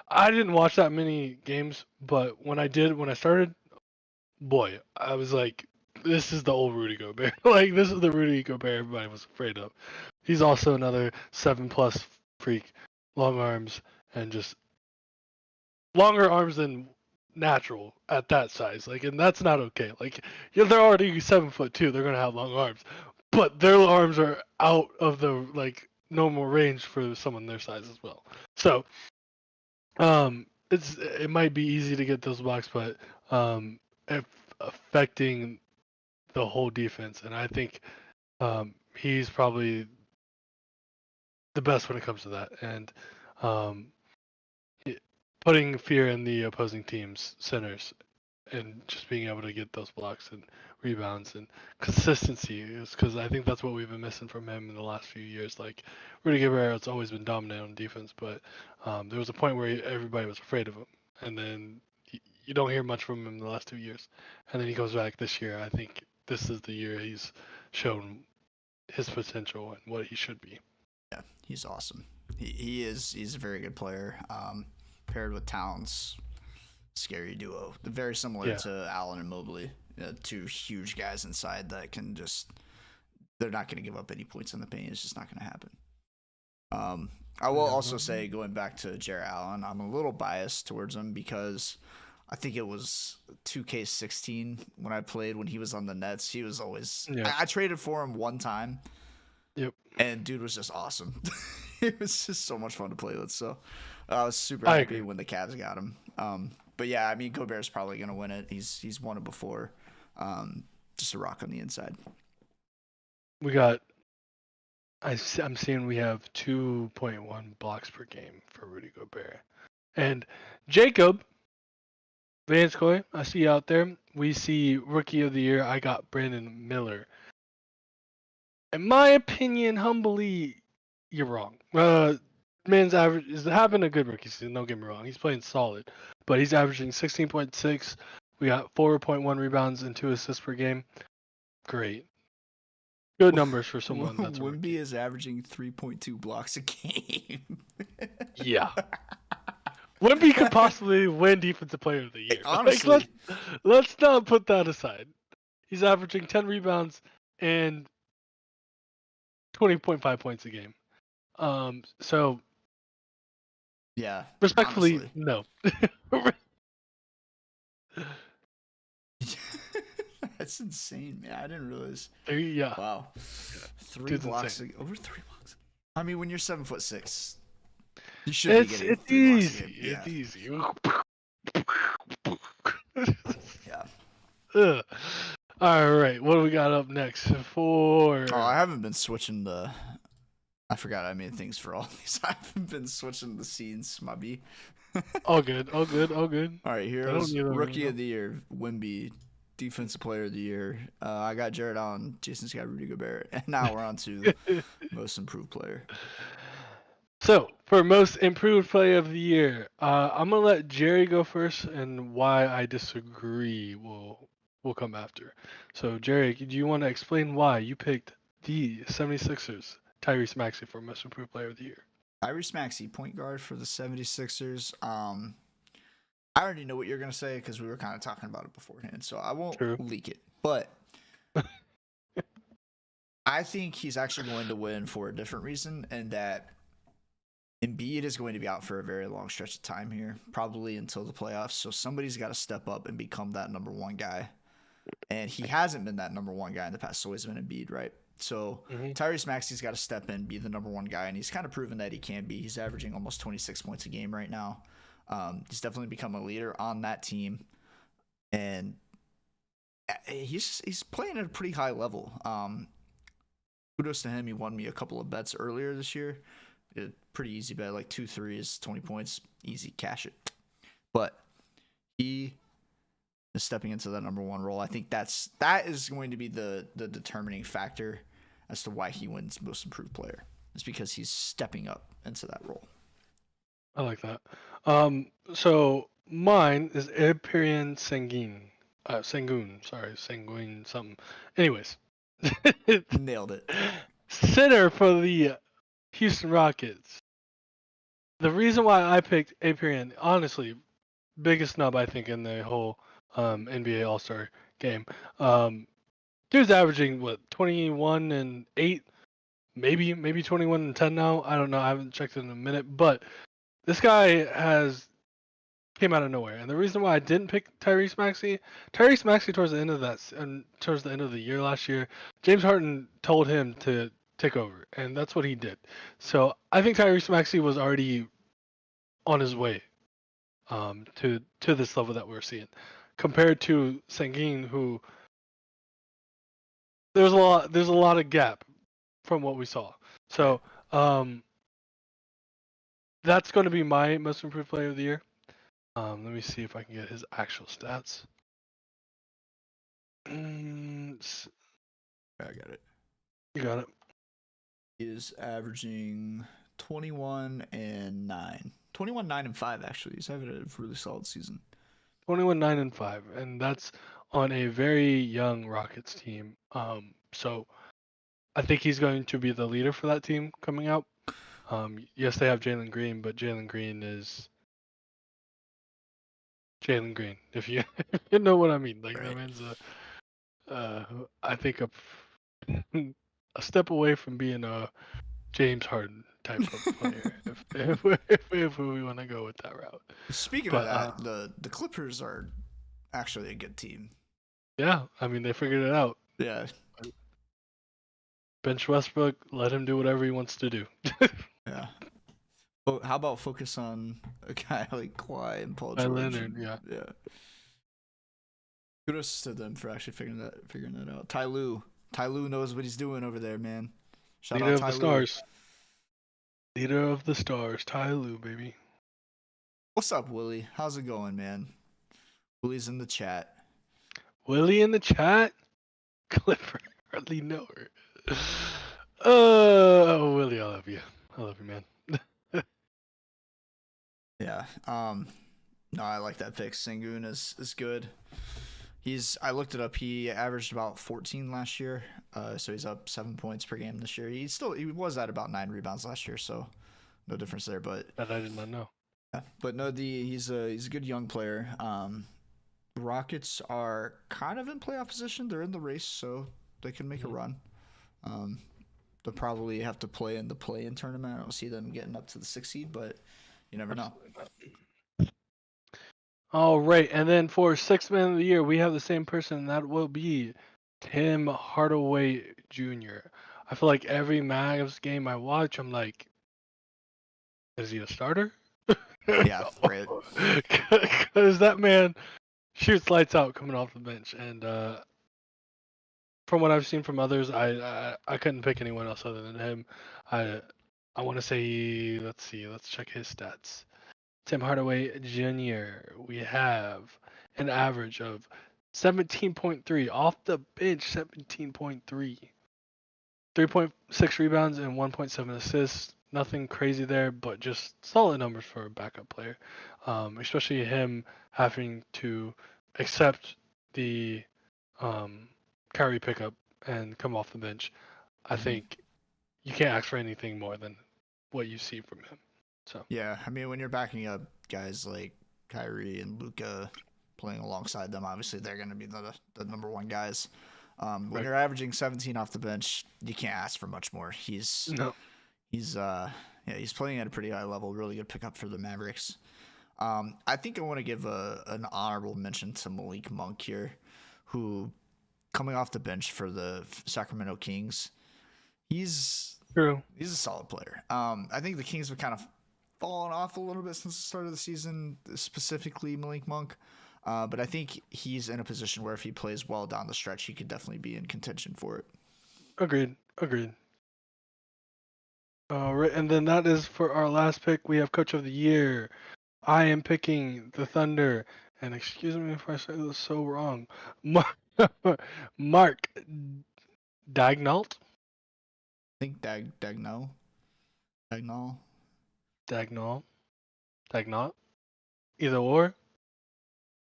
I didn't watch that many games, but when I started, boy, I was like, this is the old Rudy Gobert. Like, this is the Rudy Gobert everybody was afraid of. He's also another 7+ freak, long arms, and just longer arms than natural at that size. Like, and that's not okay. Like, they're already 7'2", they're gonna have long arms, but their arms are out of the normal range for someone their size as well. So, it might be easy to get those blocks, but if affecting the whole defense, and I think he's probably the best when it comes to that, and um, putting fear in the opposing team's centers, and just being able to get those blocks and rebounds and consistency is because I think that's what we've been missing from him in the last few years. Like Rudy Gobert, always been dominant on defense, but there was a point where everybody was afraid of him, and then you don't hear much from him in the last 2 years, and then he goes back this year. I think this is the year he's shown his potential and what he should be. Yeah, he's awesome. He's a very good player. Paired with Towns, scary duo. Very similar to Allen and Mobley. Two huge guys inside that can just, they're not going to give up any points in the paint. It's just not going to happen. I will also say, going back to Jarrett Allen, I'm a little biased towards him because I think it was 2K16 when I played when he was on the Nets. He was always, I traded for him one time. Yep. And dude was just awesome. It was just so much fun to play with. So I was super happy when the Cavs got him. But yeah, I mean, Gobert's probably going to win it. He's won it before. Just a rock on the inside. We got, I'm seeing we have 2.1 blocks per game for Rudy Gobert. And Jacob Vanscoy, I see you out there. We see Rookie of the Year. I got Brandon Miller. In my opinion, humbly, you're wrong. Man's average is having a good rookie season. Don't get me wrong; he's playing solid, but he's averaging 16.6. We got 4.1 rebounds and 2 assists per game. Great, good numbers for someone that's a Wemby is averaging 3.2 blocks a game. Yeah, Wemby could possibly win Defensive Player of the Year. Honestly, like, let's not put that aside. He's averaging 10 rebounds and 20.5 points a game. So yeah, respectfully, honestly. no. That's insane, man. I didn't realize. Yeah. Wow. Yeah. 3 blocks over 3 blocks. I mean, when you're 7'6", you should be getting it's 3 blocks easy. a game. It's easy. Yeah. Ugh. All right, what do we got up next for? Oh, I haven't been switching the. I forgot I made things for all these. I haven't been switching the scenes, my B. All good. All right, here's Rookie of the Year, Wemby, Defensive Player of the Year. I got Jarrett Allen, Jason's got Rudy Gobert, and now we're on to Most Improved Player. So, for Most Improved Player of the Year, I'm gonna let Jerry go first, and why I disagree will come after. So, Jerry, do you want to explain why you picked the 76ers Tyrese Maxey for Most Improved Player of the Year? Tyrese Maxey, point guard for the 76ers. I already know what you're going to say because we were kind of talking about it beforehand, so I won't leak it. But I think he's actually going to win for a different reason, and that Embiid is going to be out for a very long stretch of time here, probably until the playoffs. So somebody's got to step up and become that number one guy. And he hasn't been that number one guy in the past. It's always been Embiid, right? So Tyrese Maxey's got to step in, be the number one guy, and he's kind of proven that he can be. He's averaging almost 26 points a game right now. He's definitely become a leader on that team, and he's playing at a pretty high level. Kudos to him. He won me a couple of bets earlier this year. A pretty easy bet, like 2 threes, 20 points, easy, cash it. But he is stepping into that number one role. I think that is going to be the determining factor as to why he wins Most Improved Player. It's because he's stepping up into that role. I like that. So mine is Epirian Sengun. Sengun something. Anyways. Nailed it. Center for the Houston Rockets. The reason why I picked Epirian, honestly, biggest snub I think in the whole NBA All-Star game. Dude's averaging 21 and 8, maybe 21 and 10 now. I don't know. I haven't checked it in a minute, but this guy came out of nowhere. And the reason why I didn't pick Tyrese Maxey towards the end of the year last year, James Harden told him to take over, and that's what he did. So I think Tyrese Maxey was already on his way to this level that we're seeing, compared to Sengun, who there's a lot of gap from what we saw. So that's going to be my most improved player of the year. Let me see if I can get his actual stats. I got it. You got it. He is averaging 21 and 9. 21, 9 and 5 actually. He's having a really solid season. 21, 9 and 5, and that's on a very young Rockets team. So I think he's going to be the leader for that team coming out. Yes, they have Jalen Green, but Jalen Green is Jalen Green. If you you know what I mean, like Right. that man's I think a step away from being a James Harden type of player. if we want to go with that route. Speaking But of that, the Clippers are actually a good team. yeah, I mean they figured it out. Yeah. Bench Westbrook, let him do whatever he wants to do. Yeah. Well, how about focus on a guy like Kawhi and Paul George? Leonard, yeah. Kudos to them for actually figuring that out. Ty Lue knows what he's doing over there, man. Shout Leader out of Ty the Lue. Stars. Leader of the Stars, Ty Lue, baby. What's up, Willie? How's it going, man? Willie's in the chat. Willie in the chat? Clipper, hardly know her. Oh, Willie, I love you. I love you, man. Yeah. No, I like that pick. Sengun is good. I looked it up. He averaged about 14 last year. So he's up 7 points per game this year. He was at about 9 rebounds last year, so no difference there. But That I did not know. yeah. But no, he's a good young player. Rockets are kind of in playoff position. They're in the race, so they can make a run. They'll probably have to play in the play-in tournament. I don't see them getting up to the 6th seed, but you never know. All right, and then for Sixth Man of the Year, we have the same person, and that will be Tim Hardaway Jr. I feel like every Mavs game I watch, I'm like, is he a starter? Yeah, right. Because that man shoots lights out coming off the bench, and from what I've seen from others, I couldn't pick anyone else other than him. I want to say, let's check his stats. Tim Hardaway Jr. We have an average of 17.3 off the bench, 17.3, 3.6 rebounds and 1.7 assists. Nothing crazy there, but just solid numbers for a backup player. Especially him having to accept the Kyrie pickup and come off the bench. I think you can't ask for anything more than what you see from him. So yeah, I mean, when you're backing up guys like Kyrie and Luka playing alongside them, obviously they're going to be the number one guys. When you're averaging 17 off the bench, you can't ask for much more. He's playing at a pretty high level. Really good pickup for the Mavericks. I think I want to give an honorable mention to Malik Monk here, who coming off the bench for the Sacramento Kings. He's a solid player. I think the Kings have kind of fallen off a little bit since the start of the season, specifically Malik Monk. But I think he's in a position where if he plays well down the stretch, he could definitely be in contention for it. Agreed. All right, and then that is for our last pick. We have Coach of the Year. I am picking the Thunder, and excuse me if I say this so wrong, Mark Daignault. I think Dagnall. Either or.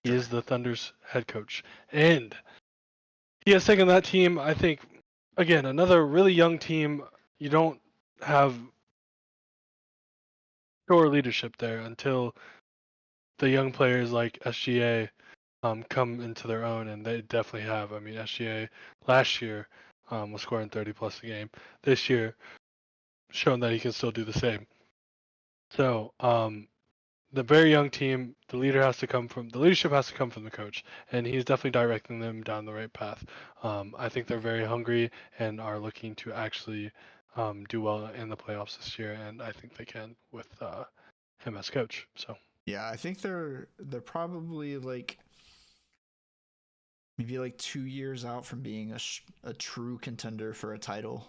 He is the Thunder's head coach, and he has taken that team. I think, again, another really young team. You don't have core leadership there until the young players like SGA come into their own, and they definitely have. I mean, SGA last year was scoring 30 plus a game. This year, shown that he can still do the same. So, the very young team, the leadership has to come from the coach, and he's definitely directing them down the right path. I think they're very hungry and are looking to actually do well in the playoffs this year, and I think they can with him as coach. So Yeah, I think they're probably like maybe like 2 years out from being a true contender for a title,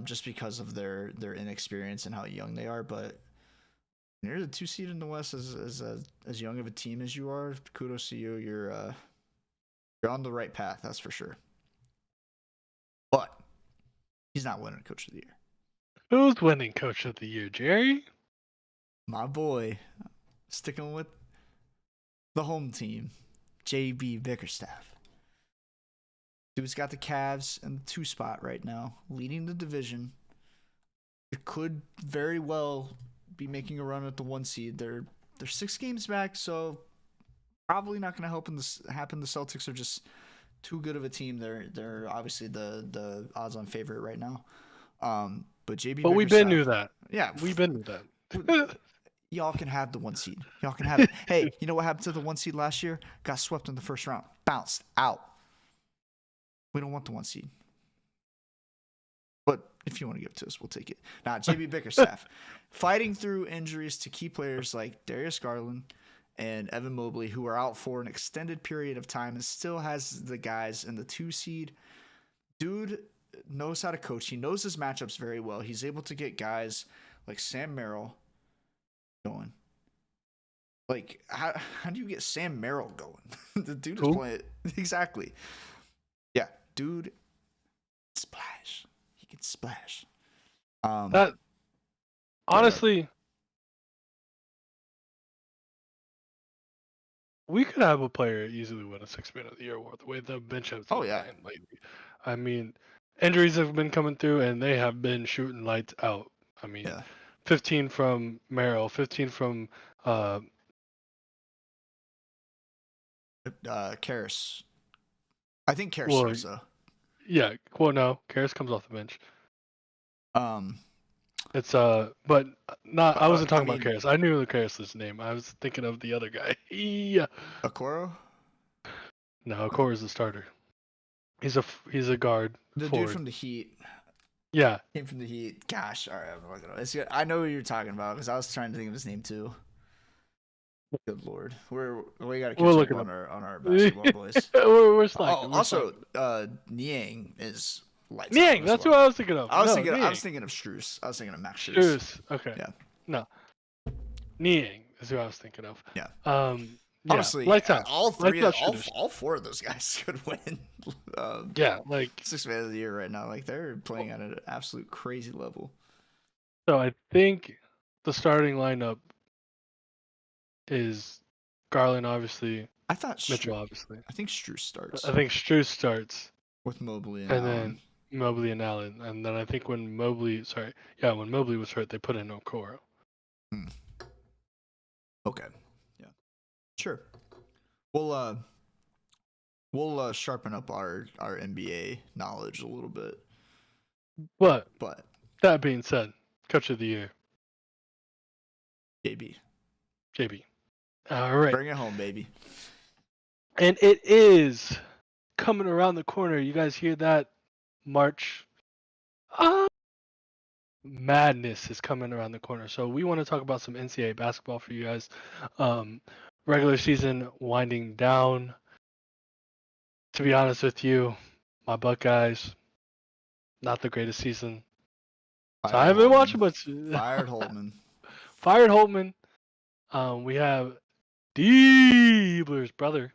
just because of their inexperience and how young they are. But you're the 2 seed in the West as young of a team as you are. Kudos to you. You're on the right path, that's for sure. But he's not winning Coach of the Year. who's winning Coach of the Year, Jerry? My boy, sticking with the home team, JB Bickerstaff. Dude's got the Cavs in the 2 spot right now, leading the division. It could very well be making a run at the 1 seed. They're 6 games back, so probably not going to happen. The Celtics are just too good of a team. They're obviously the odds-on favorite right now. But JB. But we've been knew that. Yeah, we've been knew that. Y'all can have the 1 seed. Y'all can have it. Hey, you know what happened to the 1 seed last year? Got swept in the first round. Bounced out. We don't want the 1 seed. But if you want to give it to us, we'll take it. Now, JB Bickerstaff, fighting through injuries to key players like Darius Garland and Evan Mobley, who are out for an extended period of time, and still has the guys in the 2 seed. Dude knows how to coach. He knows his matchups very well. He's able to get guys like Sam Merrill going. Like, how do you get Sam Merrill going? The dude is playing. Exactly. Yeah, dude, splash. He can splash. That honestly, we could have a player easily win a 6-man of the year award. The way the bench has been playing lately. I mean, injuries have been coming through, and they have been shooting lights out. I mean, 15 from Merrill, 15 from Karras. I think Karras Sosa. Yeah, well, no, Karras comes off the bench. It's but not. I wasn't talking about Karras. I knew the Karras' name. I was thinking of the other guy. Yeah. Okoro? No, Okoro's the starter. He's a guard. The forward. Dude from the Heat. Yeah. Came from the Heat. Gosh, all right, I'm looking at it. I know who you're talking about because I was trying to think of his name too. Good lord, we gotta catch up on our basketball boys. we're slacking. Also, Niang is lights. Niang, that's who I was thinking of. I was thinking of Strus. I was thinking of Max Strus. Okay. Yeah. No. Niang is who I was thinking of. Yeah. Yeah, honestly, all 4 of those guys could win. Yeah, like 6-man of the year right now. Like they're playing at an absolute crazy level. So I think the starting lineup is Garland, obviously. I thought Mitchell, obviously. I think Strus starts. I think Strus starts with Mobley and then Mobley and Allen, and then I think when Mobley was hurt, they put in Okoro. Okay. Yeah. Sure. We'll sharpen up our NBA knowledge a little bit. But that being said, Coach of the Year, JB. All right. Bring it home, baby. And it is coming around the corner. You guys hear that? March. Madness is coming around the corner. So we want to talk about some NCAA basketball for you guys. Regular season winding down. To be honest with you, my Buckeyes, not the greatest season. So I haven't been watching much. Fired Holtman. We have Diebler's brother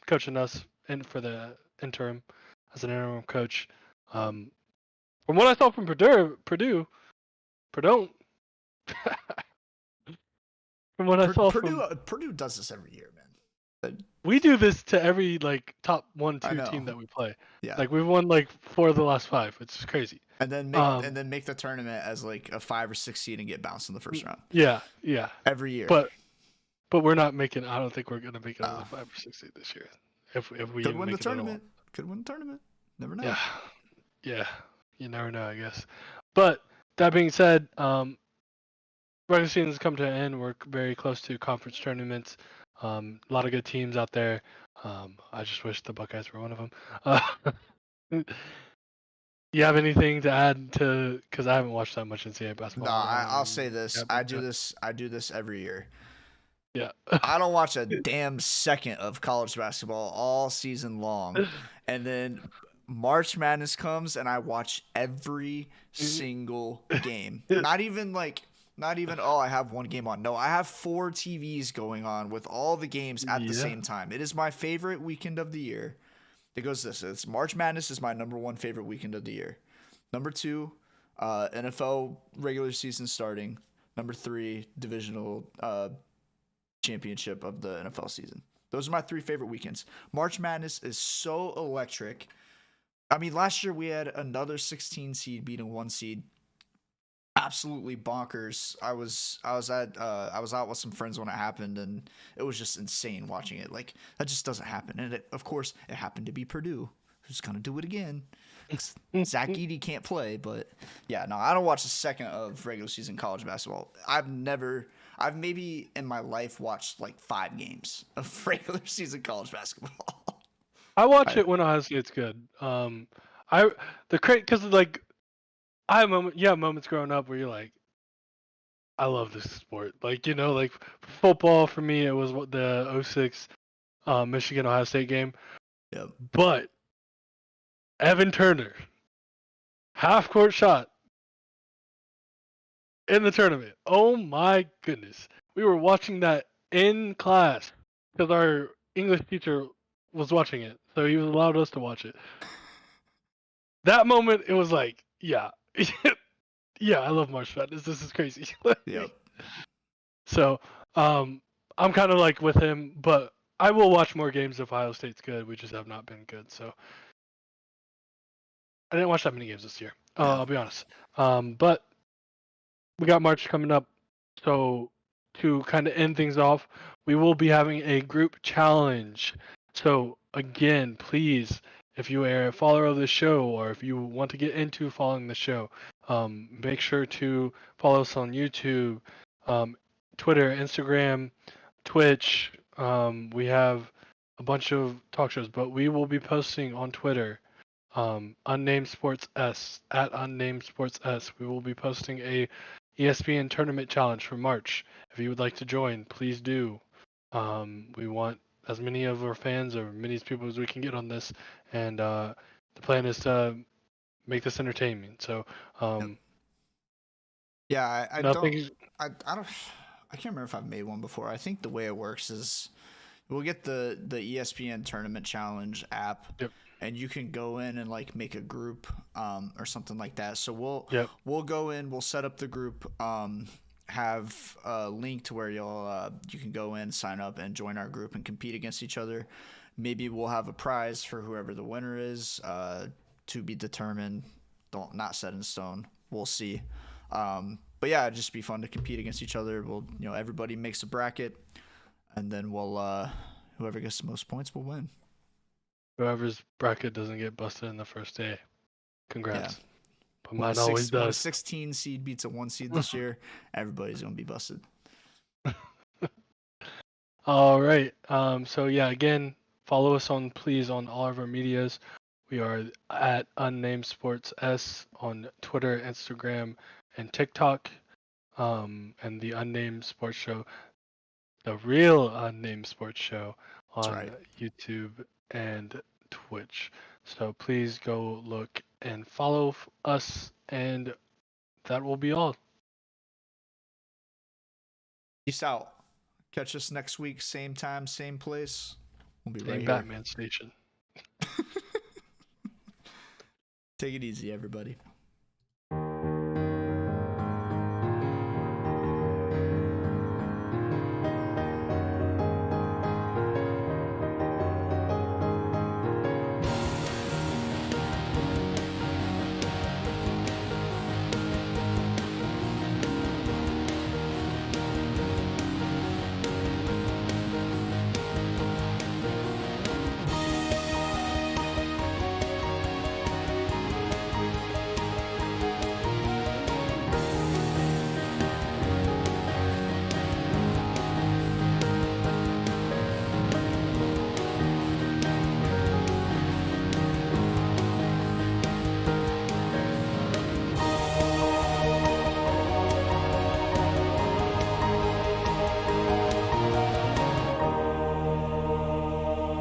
coaching us for the interim as an interim coach. From what I saw from Purdue. From what I saw Purdue does this every year, man. We do this to every like top 1-2 team that we play. Yeah. Like we've won like 4 of the last 5, which is crazy. And then make the tournament as like a 5 or 6 seed and get bounced in the first round. Yeah. Every year. But we're not making. I don't think we're gonna make it on the 5 or 6 seed this year. If we could win the tournament. Could win the tournament. Never know. Yeah. You never know, I guess. But that being said, regular season has come to an end. We're very close to conference tournaments. A lot of good teams out there. I just wish the Buckeyes were one of them. You have anything to add to? Because I haven't watched that much NCAA basketball. No, I'll say this. Yeah, I do this every year. Yeah. I don't watch a damn second of college basketball all season long. And then March Madness comes and I watch every single game. Not even oh, I have one game on. No, I have 4 TVs going on with all the games at the same time. It is my favorite weekend of the year. It goes this. It's March Madness is my number 1 favorite weekend of the year. Number 2, NFL regular season starting. Number 3, divisional championship of the NFL season. Those are my 3 favorite weekends. March Madness is so electric. I mean, last year we had another 16 seed beating 1 seed. Absolutely bonkers. I was out with some friends when it happened, and it was just insane watching it. Like, that just doesn't happen. And of course, it happened to be Purdue, who's gonna do it again. Zach Edey can't play, but yeah, no, I don't watch a second of regular season college basketball. I've maybe in my life watched like 5 games of regular season college basketball. I watch it when Ohio State's good. Because like I have moments growing up where you're like, I love this sport. Like, like football for me, it was what the 06 Michigan Ohio State game. Yep. But Evan Turner, half court shot in the tournament. Oh my goodness. We were watching that in class because our English teacher was watching it. So he allowed us to watch it. That moment, it was like, yeah. Yeah, I love March Madness. This is crazy. Yep. So, I'm kind of like with him, but I will watch more games if Ohio State's good. We just have not been good. So, I didn't watch that many games this year. I'll be honest. But we got March coming up. So, to kind of end things off, we will be having a group challenge. So, again, please, if you are a follower of the show or if you want to get into following the show, make sure to follow us on YouTube, Twitter, Instagram, Twitch. We have a bunch of talk shows, but we will be posting on Twitter, Unnamed Sports S, at Unnamed Sports S. We will be posting a ESPN tournament challenge for March. If you would like to join, please do. We want as many of our fans or many people as we can get on this, and the plan is to make this entertaining. So, yeah, I nothing. I can't remember if I've made one before. I think the way it works is we'll get the ESPN tournament challenge app. Yep. And you can go in and like make a group or something like that. So we'll go in, we'll set up the group, have a link to where you can go in, sign up, and join our group and compete against each other. Maybe we'll have a prize for whoever the winner is, to be determined. Not set in stone. We'll see. But yeah, it'd just be fun to compete against each other. We'll everybody makes a bracket, and then we'll whoever gets the most points will win. Whoever's bracket doesn't get busted in the first day, congrats. Yeah. But mine always does. When a 16 seed beats a 1 seed this year, everybody's gonna be busted. All right. So yeah, again, follow us on all of our medias. We are at Unnamed Sports S on Twitter, Instagram, and TikTok. And the Unnamed Sports Show, the real Unnamed Sports Show, on YouTube and Twitch. So please go look and follow us, and that will be all. Peace out. Catch us next week, same time, same place. We'll be right here. Batman Station. Take it easy, everybody.